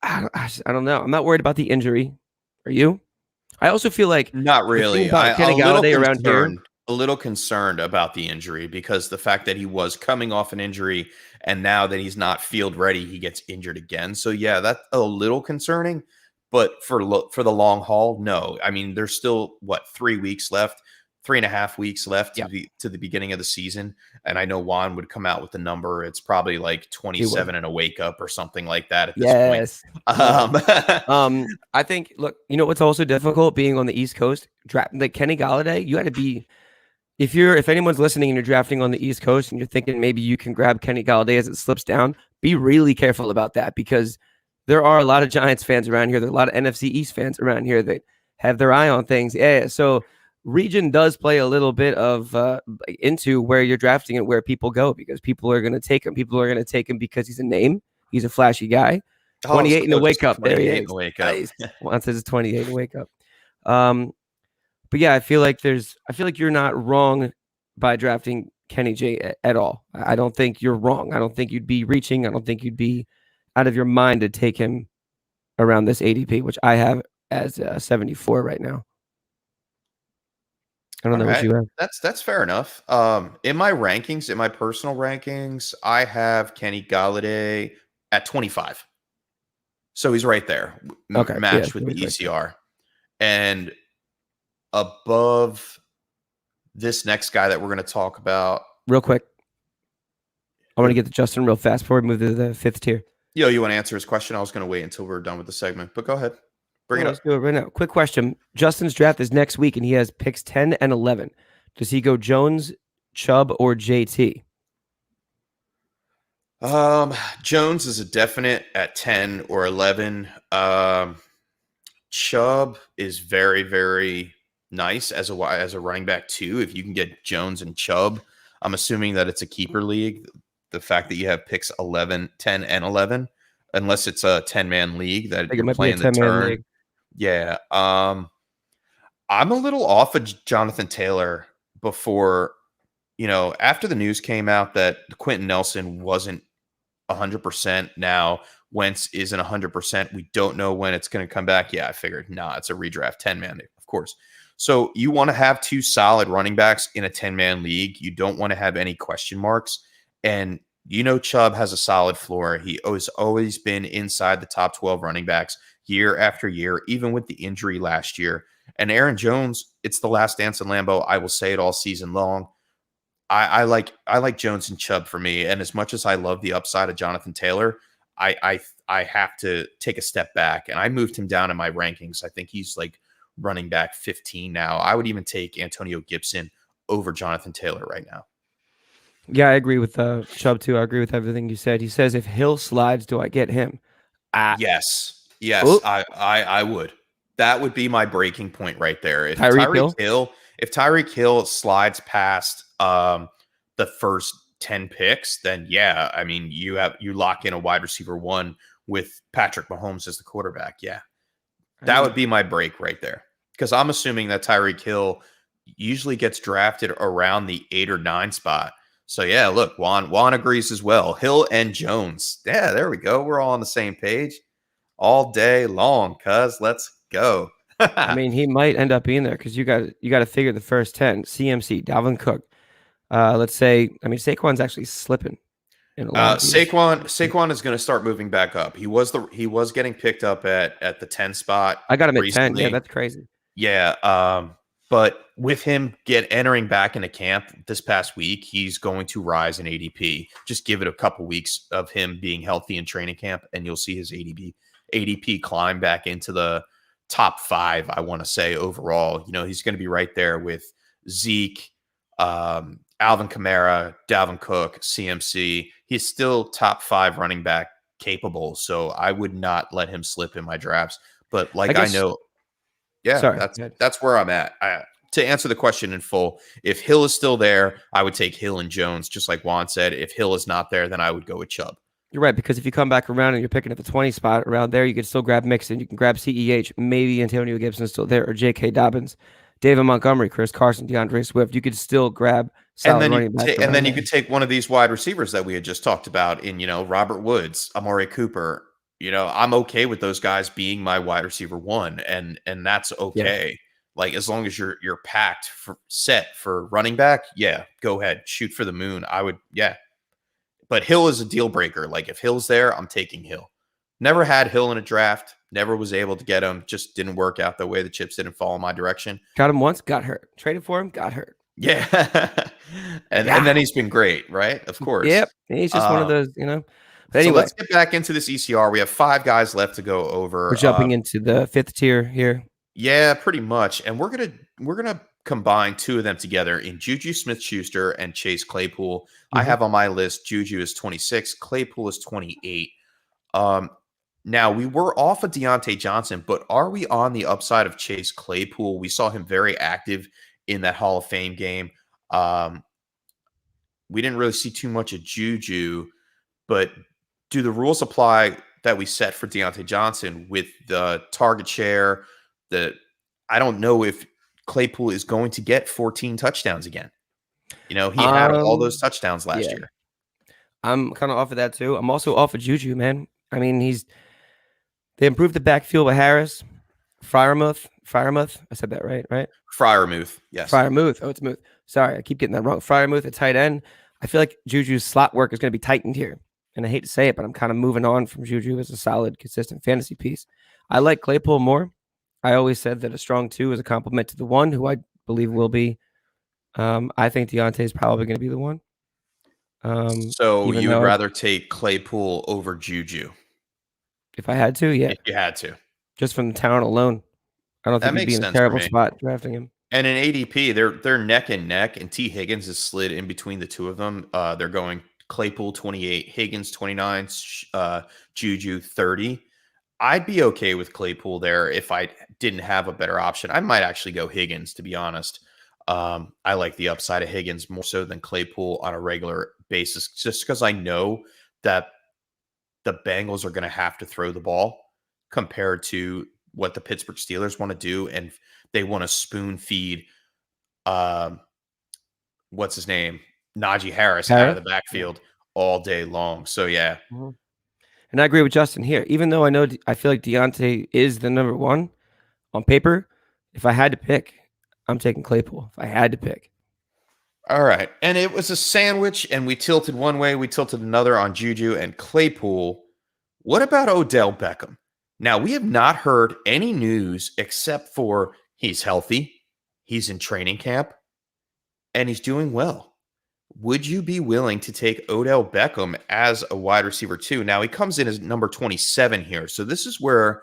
don't know. I'm not worried about the injury. Are you? I also feel like Not the thing really. about Kenny Galladay around here. A little concerned about the injury because the fact that he was coming off an injury and now that he's not field ready, he gets injured again. So yeah, that's a little concerning. But for the long haul, no. I mean, there's still 3 weeks left, 3.5 weeks left to the beginning of the season. And I know Juan would come out with the number. It's probably like 27 and a wake up or something like that at this point. I think, look, you know what's also difficult being on the East Coast? Like Kenny Galladay, you got to be, if anyone's listening and you're drafting on the East Coast and you're thinking maybe you can grab Kenny Galladay as it slips down, be really careful about that because there are a lot of Giants fans around here. There are a lot of NFC East fans around here that have their eye on things. Yeah, so region does play a little bit of into where you're drafting and where people go because people are going to take him. People are going to take him because he's a name. He's a flashy guy. 28 in the wake up. There he is. Nice. Once it's 28 in the wake up. But yeah, I feel like you're not wrong by drafting Kenny J at all. I don't think you're wrong. I don't think you'd be reaching. I don't think you'd be out of your mind to take him around this ADP, which I have as 74 right now. I don't know what you have. That's fair enough. In my rankings, in my personal rankings, I have Kenny Galladay at 25. So he's right there, matched with the ECR. Right, and above this next guy that we're going to talk about. Real quick. I want to get to Justin real fast before we move to the 5th tier. Yo, you want to answer his question? I was going to wait until we're done with the segment, but go ahead. Bring it up. Let's do it right now. Quick question. Justin's draft is next week, and he has picks 10 and 11. Does he go Jones, Chubb, or JT? Jones is a definite at 10 or 11. Chubb is very, very nice as a running back too. If you can get Jones and Chubb, I'm assuming that it's a keeper league. The fact that you have picks 11, 10, and 11, unless it's a 10-man league that you're playing the turn. League. Yeah. I'm a little off of Jonathan Taylor before, after the news came out that Quentin Nelson wasn't 100%. Now Wentz isn't 100%. We don't know when it's going to come back. Yeah, I figured, it's a redraft 10-man, of course. So you want to have 2 solid running backs in a 10-man league. You don't want to have any question marks. And Chubb has a solid floor. He has always been inside the top 12 running backs year after year, even with the injury last year. And Aaron Jones, it's the last dance in Lambeau. I will say it all season long. I like Jones and Chubb for me. And as much as I love the upside of Jonathan Taylor, I have to take a step back. And I moved him down in my rankings. I think he's like running back 15 now. I would even take Antonio Gibson over Jonathan Taylor right now. Yeah, I agree with Chubb too. I agree with everything you said. He says, if Hill slides, do I get him? Yes, I would. That would be my breaking point right there. If Tyreek Hill slides past the first 10 picks, then yeah, I mean you lock in a wide receiver 1 with Patrick Mahomes as the quarterback. Yeah, that would be my break right there because I'm assuming that Tyreek Hill usually gets drafted around the 8 or 9 spot. So yeah, look, Juan agrees as well. Hill and Jones. Yeah, there we go. We're all on the same page all day long, cuz let's go. I mean, he might end up being there because you got to figure the first 10. CMC, Dalvin Cook. Let's say, I mean, Saquon's actually slipping in a lot of these. Saquon is going to start moving back up. He was getting picked up at the 10 spot. I got him at 10. recently. Yeah, that's crazy. Yeah, but with him entering back into camp this past week, he's going to rise in ADP. Just give it a couple weeks of him being healthy in training camp, and you'll see his ADP climb back into the top 5. I want to say overall, he's going to be right there with Zeke, Alvin Kamara, Dalvin Cook, CMC. He's still top 5 running back capable, so I would not let him slip in my drafts. But I know. Yeah, Sorry, that's where I'm at. To answer the question in full, if Hill is still there, I would take Hill and Jones, just like Juan said. If Hill is not there, then I would go with Chubb. You're right, because if you come back around and you're picking at the 20 spot around there, you can still grab Mixon. You can grab CEH. Maybe Antonio Gibson's still there, or J.K. Dobbins, David Montgomery, Chris Carson, DeAndre Swift. You could still grab solid running backs. And then you could take one of these wide receivers that we had just talked about in, Robert Woods, Amari Cooper. I'm okay with those guys being my wide receiver 1, and that's okay. Yeah. Like, as long as you're packed set for running back, yeah, go ahead, shoot for the moon. I would, yeah. But Hill is a deal breaker. Like, if Hill's there, I'm taking Hill. Never had Hill in a draft. Never was able to get him. Just didn't work out the way the chips didn't fall in my direction. Got him once, got hurt. Traded for him, got hurt. Yeah. and then he's been great, right? Of course. Yep. He's just one of those, But So anyway, let's get back into this ECR. We have 5 guys left to go over. We're jumping into the 5th tier here. Yeah, pretty much. And we're gonna combine 2 of them together in Juju Smith-Schuster and Chase Claypool. Mm-hmm. I have on my list Juju is 26, Claypool is 28. Now, we were off of Deontay Johnson, but are we on the upside of Chase Claypool? We saw him very active in that Hall of Fame game. We didn't really see too much of Juju, but do the rules apply that we set for Deontay Johnson with the target share? I don't know if Claypool is going to get 14 touchdowns again. He had all those touchdowns last year. I'm kind of off of that too. I'm also off of Juju, man. I mean, they improved the backfield with Harris, Freiermuth. I said that right? Freiermuth, yes. Freiermuth. Oh, it's Muth. Sorry, I keep getting that wrong. Freiermuth at tight end. I feel like Juju's slot work is going to be tightened here. And I hate to say it, but I'm kind of moving on from Juju as a solid, consistent fantasy piece. I like Claypool more. I always said that a strong 2 is a compliment to the 1, who I believe will be. I think Deontay is probably going to be the 1. So you would rather take Claypool over Juju? If I had to, yeah. If you had to. Just from the talent alone. I don't think he'd be in a terrible spot drafting him. And in ADP, they're neck and neck, and T. Higgins is slid in between the 2 of them. They're going Claypool 28, Higgins 29, Juju 30. I'd be okay with Claypool there if I didn't have a better option. I might actually go Higgins, to be honest. I like the upside of Higgins more so than Claypool on a regular basis, just because I know that the Bengals are going to have to throw the ball compared to what the Pittsburgh Steelers want to do, and they want to spoon feed what's his name? Najee Harris out of the backfield all day long. So yeah. Mm-hmm. And I agree with Justin here. Even though I feel like Deontay is the number 1 on paper, if I had to pick, I'm taking Claypool. If I had to pick. All right. And it was a sandwich, and we tilted one way, we tilted another on Juju and Claypool. What about Odell Beckham? Now, we have not heard any news except for he's healthy, he's in training camp, and he's doing well. Would you be willing to take Odell Beckham as a wide receiver 2? Now, he comes in as number 27 here. So this is where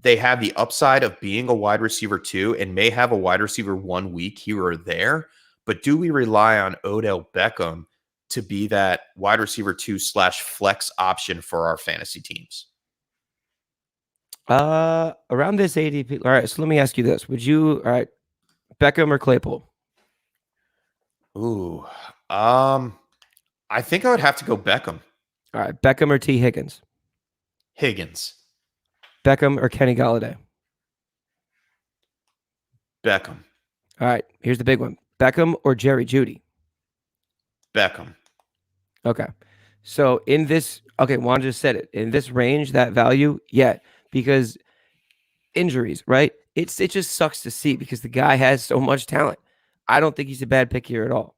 they have the upside of being a wide receiver 2 and may have a wide receiver 1 week here or there. But do we rely on Odell Beckham to be that wide receiver 2/flex option for our fantasy teams? Around this ADP. All right. So let me ask you this. Beckham or Claypool? Ooh. I think I would have to go Beckham. All right. Beckham or T. Higgins? Higgins. Beckham or Kenny Galladay? Beckham. All right. Here's the big one. Beckham or Jerry Jeudy? Beckham. Okay. So Juan just said it. In this range, that value, yeah, because injuries, right? It just sucks to see because the guy has so much talent. I don't think he's a bad pick here at all.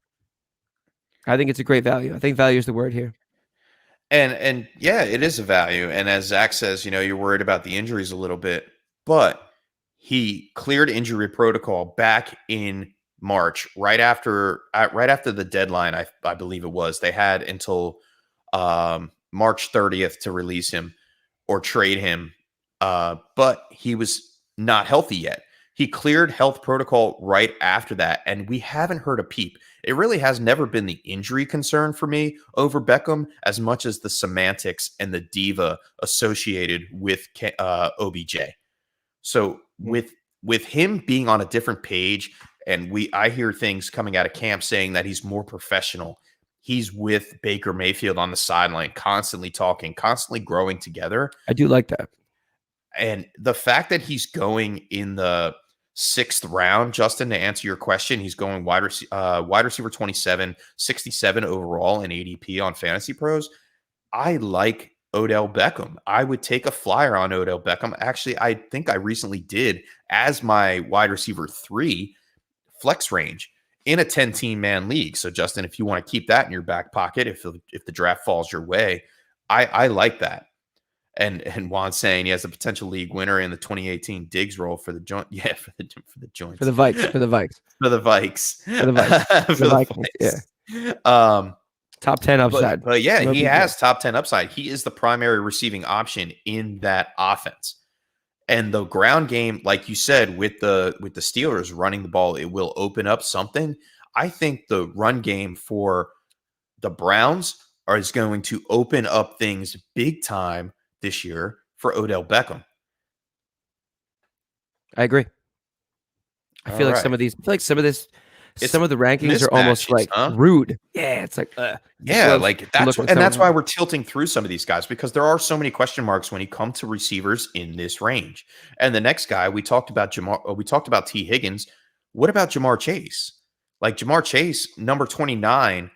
I think it's a great value. I think value is the word here. And yeah, it is a value. And as Zach says, you're worried about the injuries a little bit, but he cleared injury protocol back in March, right after the deadline. I believe it was. They had until March 30th to release him or trade him, but he was not healthy yet. He cleared health protocol right after that, and we haven't heard a peep. It really has never been the injury concern for me over Beckham as much as the semantics and the diva associated with OBJ. So with him being on a different page, and I hear things coming out of camp saying that he's more professional. He's with Baker Mayfield on the sideline, constantly talking, constantly growing together. I do like that. And the fact that he's going in the 6th round, Justin, to answer your question, he's going wide receiver 27, 67 overall in ADP on Fantasy Pros. I like Odell Beckham. I would take a flyer on Odell Beckham. Actually, I think I recently did as my wide receiver 3 flex range in a 10-team man league. So, Justin, if you want to keep that in your back pocket, if the draft falls your way, I like that. And Juan's saying he has a potential league winner in the 2018 Diggs role for the joint. Yeah, for the joints. For the Vikes. For the Vikes. For the Vikings. Yeah. Top 10 upside. But yeah, he has top 10 upside. He is the primary receiving option in that offense. And the ground game, like you said, with the Steelers running the ball, it will open up something. I think the run game for the Browns is going to open up things big time this year for Odell Beckham. I agree. I feel like some of the rankings are almost like rude. Yeah, it's like that's why we're tilting through some of these guys, because there are so many question marks when you come to receivers in this range. And the next guy we talked about T. Higgins. What about Jamar Chase? Like Jamar Chase, number 29.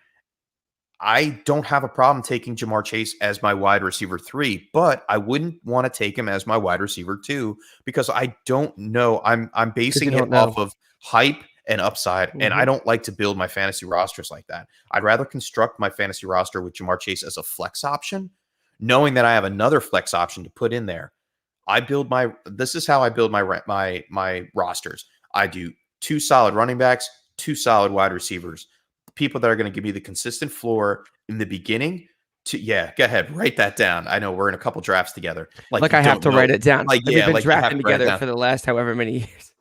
I don't have a problem taking Jamar Chase as my wide receiver 3, but I wouldn't want to take him as my wide receiver 2 because I don't know. I'm basing it off of hype and upside, and I don't like to build my fantasy rosters like that. I'd rather construct my fantasy roster with Jamar Chase as a flex option, knowing that I have another flex option to put in there. This is how I build my rosters. I do 2 solid running backs, 2 solid wide receivers, people that are going to give me the consistent floor in the beginning. Go ahead, write that down. I know we're in a couple drafts together. Like I have to write it down. We've been drafting together for the last however many years.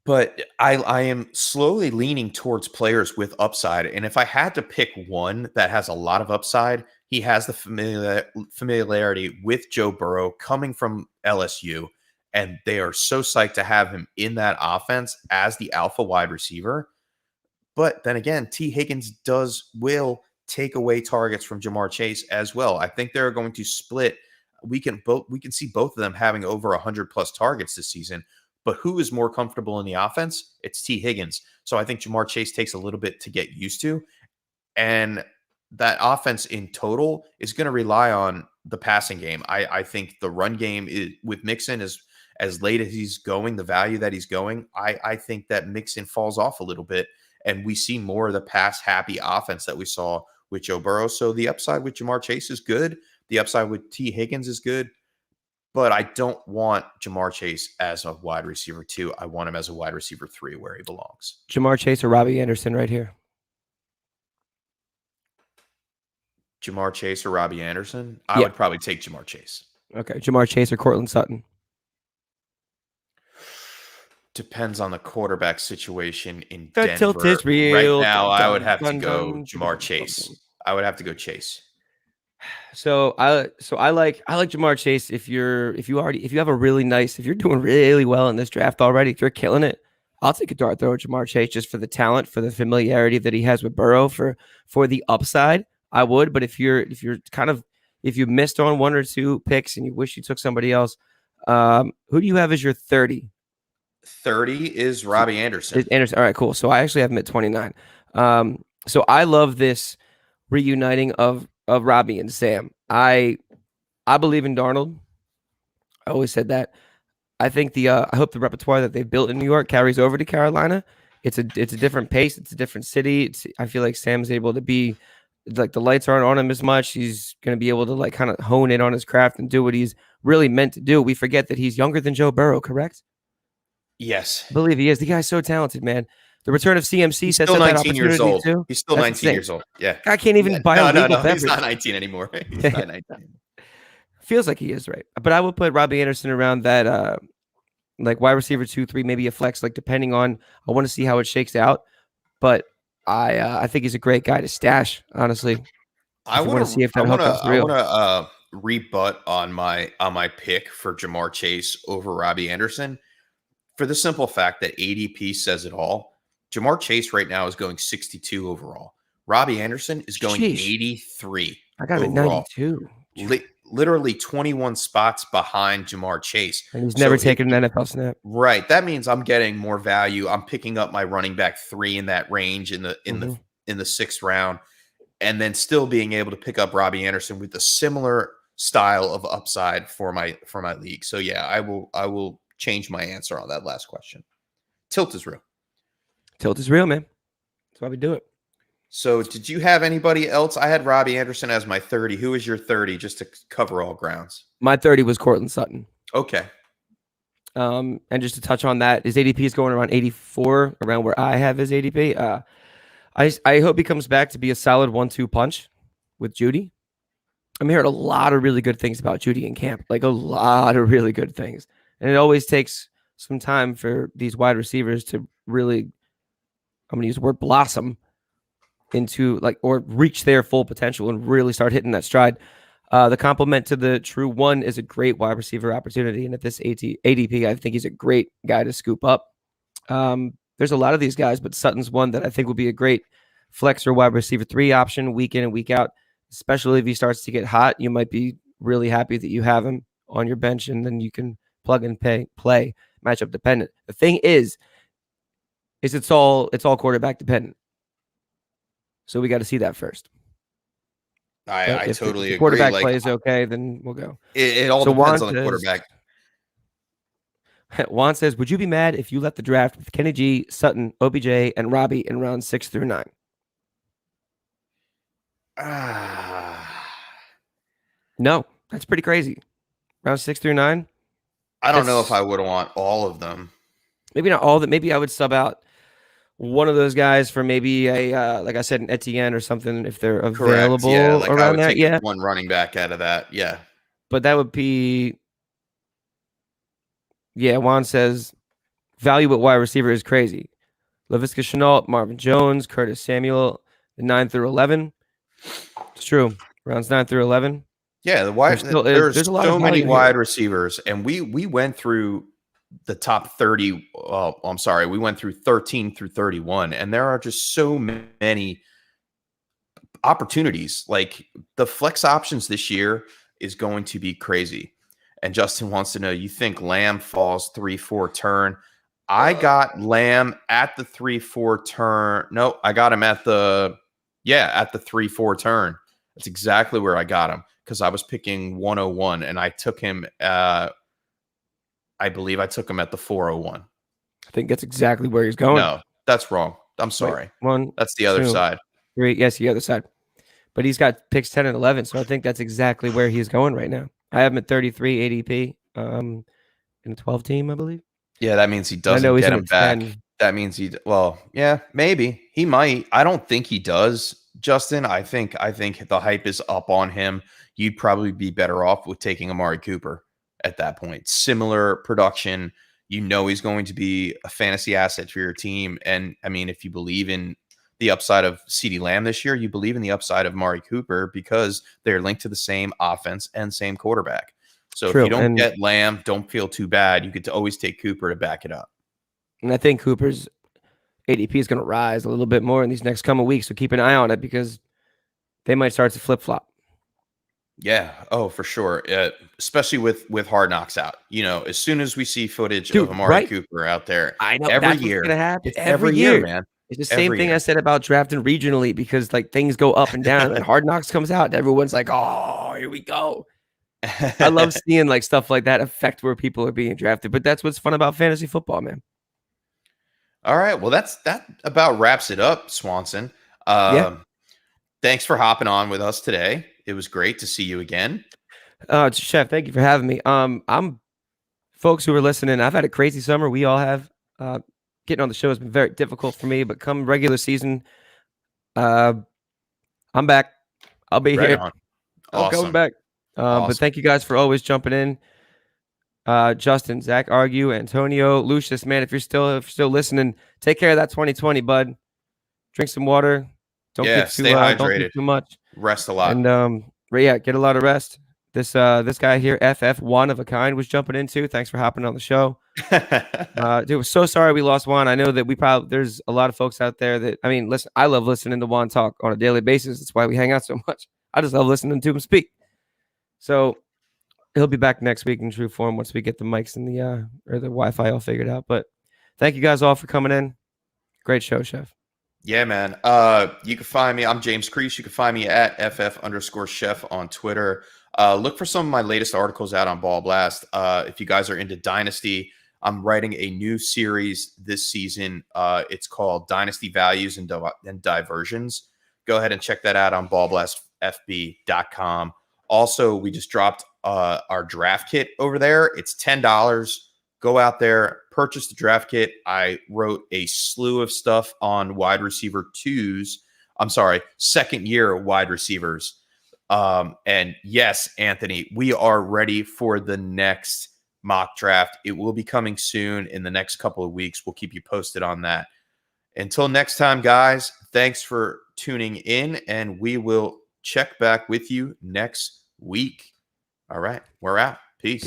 But I am slowly leaning towards players with upside. And if I had to pick one that has a lot of upside, he has the familiarity with Joe Burrow coming from LSU. And they are so psyched to have him in that offense as the alpha wide receiver. But then again, T. Higgins will take away targets from Jamar Chase as well. I think they're going to split. We can see both of them having over 100 plus targets this season. But who is more comfortable in the offense? It's T. Higgins. So I think Jamar Chase takes a little bit to get used to. And that offense in total is going to rely on the passing game. I think the run game with Mixon is as late as he's going, the value that he's going. I think that Mixon falls off a little bit. And we see more of the pass-happy offense that we saw with Joe Burrow. So the upside with Jamar Chase is good. The upside with T. Higgins is good. But I don't want Jamar Chase as a wide receiver 2. I want him as a wide receiver 3 where he belongs. Jamar Chase or Robbie Anderson right here? Jamar Chase or Robbie Anderson? I would probably take Jamar Chase. Okay. Jamar Chase or Cortland Sutton? Depends on the quarterback situation in Denver. Tilt is real. Right now, I would have to go Jamar Chase. I would have to go Chase. So I like Jamar Chase if you're doing really well in this draft already, if you're killing it, I'll take a dart throw at Jamar Chase just for the talent, for the familiarity that he has with Burrow, for the upside. I would, but if you missed on 1 or 2 picks and you wish you took somebody else, who do you have as your 30? 30 is Robbie Anderson. Anderson. All right, cool. So I actually have him at 29. So I love this reuniting of Robbie and Sam. I believe in Darnold. I always said that. I think I hope the repertoire that they've built in New York carries over to Carolina. It's a different pace. It's a different city. I feel like Sam's able to be like the lights aren't on him as much. He's going to be able to like kind of hone in on his craft and do what he's really meant to do. We forget that he's younger than Joe Burrow, correct? Yes. I believe he is. The guy's so talented, man. The return of CMC He's sets still up that 19 years opportunity old. too. He's still That's 19 insane. years old. Yeah. I can't even buy a legal beverage. He's not 19 anymore. He's not 19 anymore. Feels like he is, right? But I would put Robbie Anderson around that like wide receiver 2, 3, maybe a flex, like depending on. I want to see how it shakes out, but I think he's a great guy to stash. Honestly, I want to see if that I hook want up's real. to rebut on my pick for Jamar Chase over Robbie Anderson for the simple fact that ADP says it all. Jamar Chase right now is going 62 overall. Robbie Anderson is going 83. I got him at 92. Literally 21 spots behind Jamar Chase. And he's never taken an NFL snap. Right. That means I'm getting more value. I'm picking up my running back 3 in that range in the 6th round, and then still being able to pick up Robbie Anderson with a similar style of upside for my league. So yeah, I will change my answer on that last question. Tilt is real. Tilt is real, man. That's why we do it. So did you have anybody else? I had Robbie Anderson as my 30. Who is your 30, just to cover all grounds? My 30 was Cortland Sutton. Okay. And just to touch on that, his ADP is going around 84, around where I have his ADP. I hope he comes back to be a solid 1-2 punch with Judy. I'm hearing a lot of really good things about Judy in camp, like a lot of really good things. And it always takes some time for these wide receivers to really, I'm going to use the word blossom into like, or reach their full potential and really start hitting that stride. The complement to the true one is a great wide receiver opportunity. And at this ADP, I think he's a great guy to scoop up. There's a lot of these guys, but Sutton's one that I think will be a great flex or wide receiver 3 option week in and week out, especially if he starts to get hot. You might be really happy that you have him on your bench, and then you can plug and play matchup dependent. The thing is it's all quarterback dependent. So we got to see that first. I totally agree. Quarterback plays okay, then we'll go. It all depends on the quarterback. Juan says, would you be mad if you left the draft with Kenny G, Sutton, OBJ, and Robbie in rounds 6 through 9? No, that's pretty crazy. Round 6 through 9? I don't know if I would want all of them. Maybe not all of them. Maybe I would sub out one of those guys for maybe a, like I said, an Etienne or something if they're available. Yeah, like around that. Yeah, one running back out of that. Yeah, but that would be. Yeah, Juan says value at wide receiver is crazy. LaVisca Chenault, Marvin Jones, Curtis Samuel, the 9 through 11. It's true. Rounds 9 through 11. Yeah, there's so many wide receivers, and we went through the top 30. I'm sorry, we went through 13 through 31, and there are just so many opportunities. Like the flex options this year is going to be crazy. And Justin wants to know, you think Lamb falls 3-4 turn? I got Lamb at the 3-4 turn. No, I got him at the 3-4 turn. That's exactly where I got him because I was picking 101 and I took him. I believe I took him at the 401. I think that's exactly where he's going. No, that's wrong. I'm sorry. That's the other side. 3, yes, the other side. But he's got picks 10 and 11, so I think that's exactly where he's going right now. I have him at 33 ADP in a 12 team, I believe. Yeah, that means he doesn't get him back. 10. That means maybe he might. I don't think he does, Justin. I think the hype is up on him. You'd probably be better off with taking Amari Cooper at that point. Similar production. He's going to be a fantasy asset for your team. And I mean, if you believe in the upside of CeeDee Lamb this year, you believe in the upside of Amari Cooper because they're linked to the same offense and same quarterback. So if you don't get Lamb, don't feel too bad. You could always take Cooper to back it up. And I think Cooper's ADP is going to rise a little bit more in these next coming weeks. So keep an eye on it because they might start to flip-flop. Yeah. Oh, for sure. Especially with Hard Knocks out. As soon as we see footage of Amari Cooper out there, I know every that's year. What's gonna happen. It's every year, man. It's the same thing I said about drafting regionally because like things go up and down and Hard Knocks comes out and everyone's like, oh, here we go. I love seeing like stuff like that affect where people are being drafted, but that's what's fun about fantasy football, man. All right. Well, that about wraps it up, Swanson. Yeah. thanks for hopping on with us today. It was great to see you again. Chef, thank you for having me. I'm folks who are listening. I've had a crazy summer. We all have. Getting on the show has been very difficult for me, but come regular season, I'm back. I'll be Right here. on. I'm Awesome. coming back. Awesome. But thank you guys for always jumping in. Justin, Zach, Argue, Antonio, Lucius, man, if you're still listening, take care of that 2020, bud. Drink some water. Don't get too stay hydrated. don't drink too much. Rest a lot. And get a lot of rest. This guy here, FF, one of a kind, was jumping in too. Thanks for hopping on the show. Dude, we're so sorry we lost Juan. I know that there's a lot of folks out there that, I mean, listen, I love listening to Juan talk on a daily basis. That's why we hang out so much. I just love listening to him speak. So he'll be back next week in true form once we get the mics and the Wi-Fi all figured out. But thank you guys all for coming in. Great show, Chef. Yeah, man. You can find me. I'm James Crease. You can find me at FF_chef on Twitter. Look for some of my latest articles out on Ball Blast. If you guys are into Dynasty, I'm writing a new series this season. It's called Dynasty Values and Diversions. Go ahead and check that out on ballblastfb.com. Also, we just dropped our draft kit over there. It's $10. Go out there, purchase the draft kit. I wrote a slew of stuff on second year wide receivers. And yes, Anthony, we are ready for the next mock draft. It will be coming soon in the next couple of weeks. We'll keep you posted on that. Until next time, guys, thanks for tuning in, and we will check back with you next week. All right, we're out. Peace.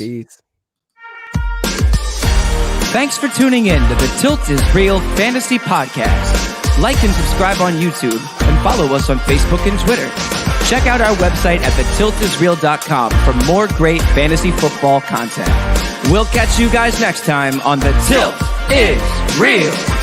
Thanks for tuning in to the Tilt is Real Fantasy Podcast. Like and subscribe on YouTube and follow us on Facebook and Twitter. Check out our website at thetiltisreal.com for more great fantasy football content. We'll catch you guys next time on The Tilt is Real.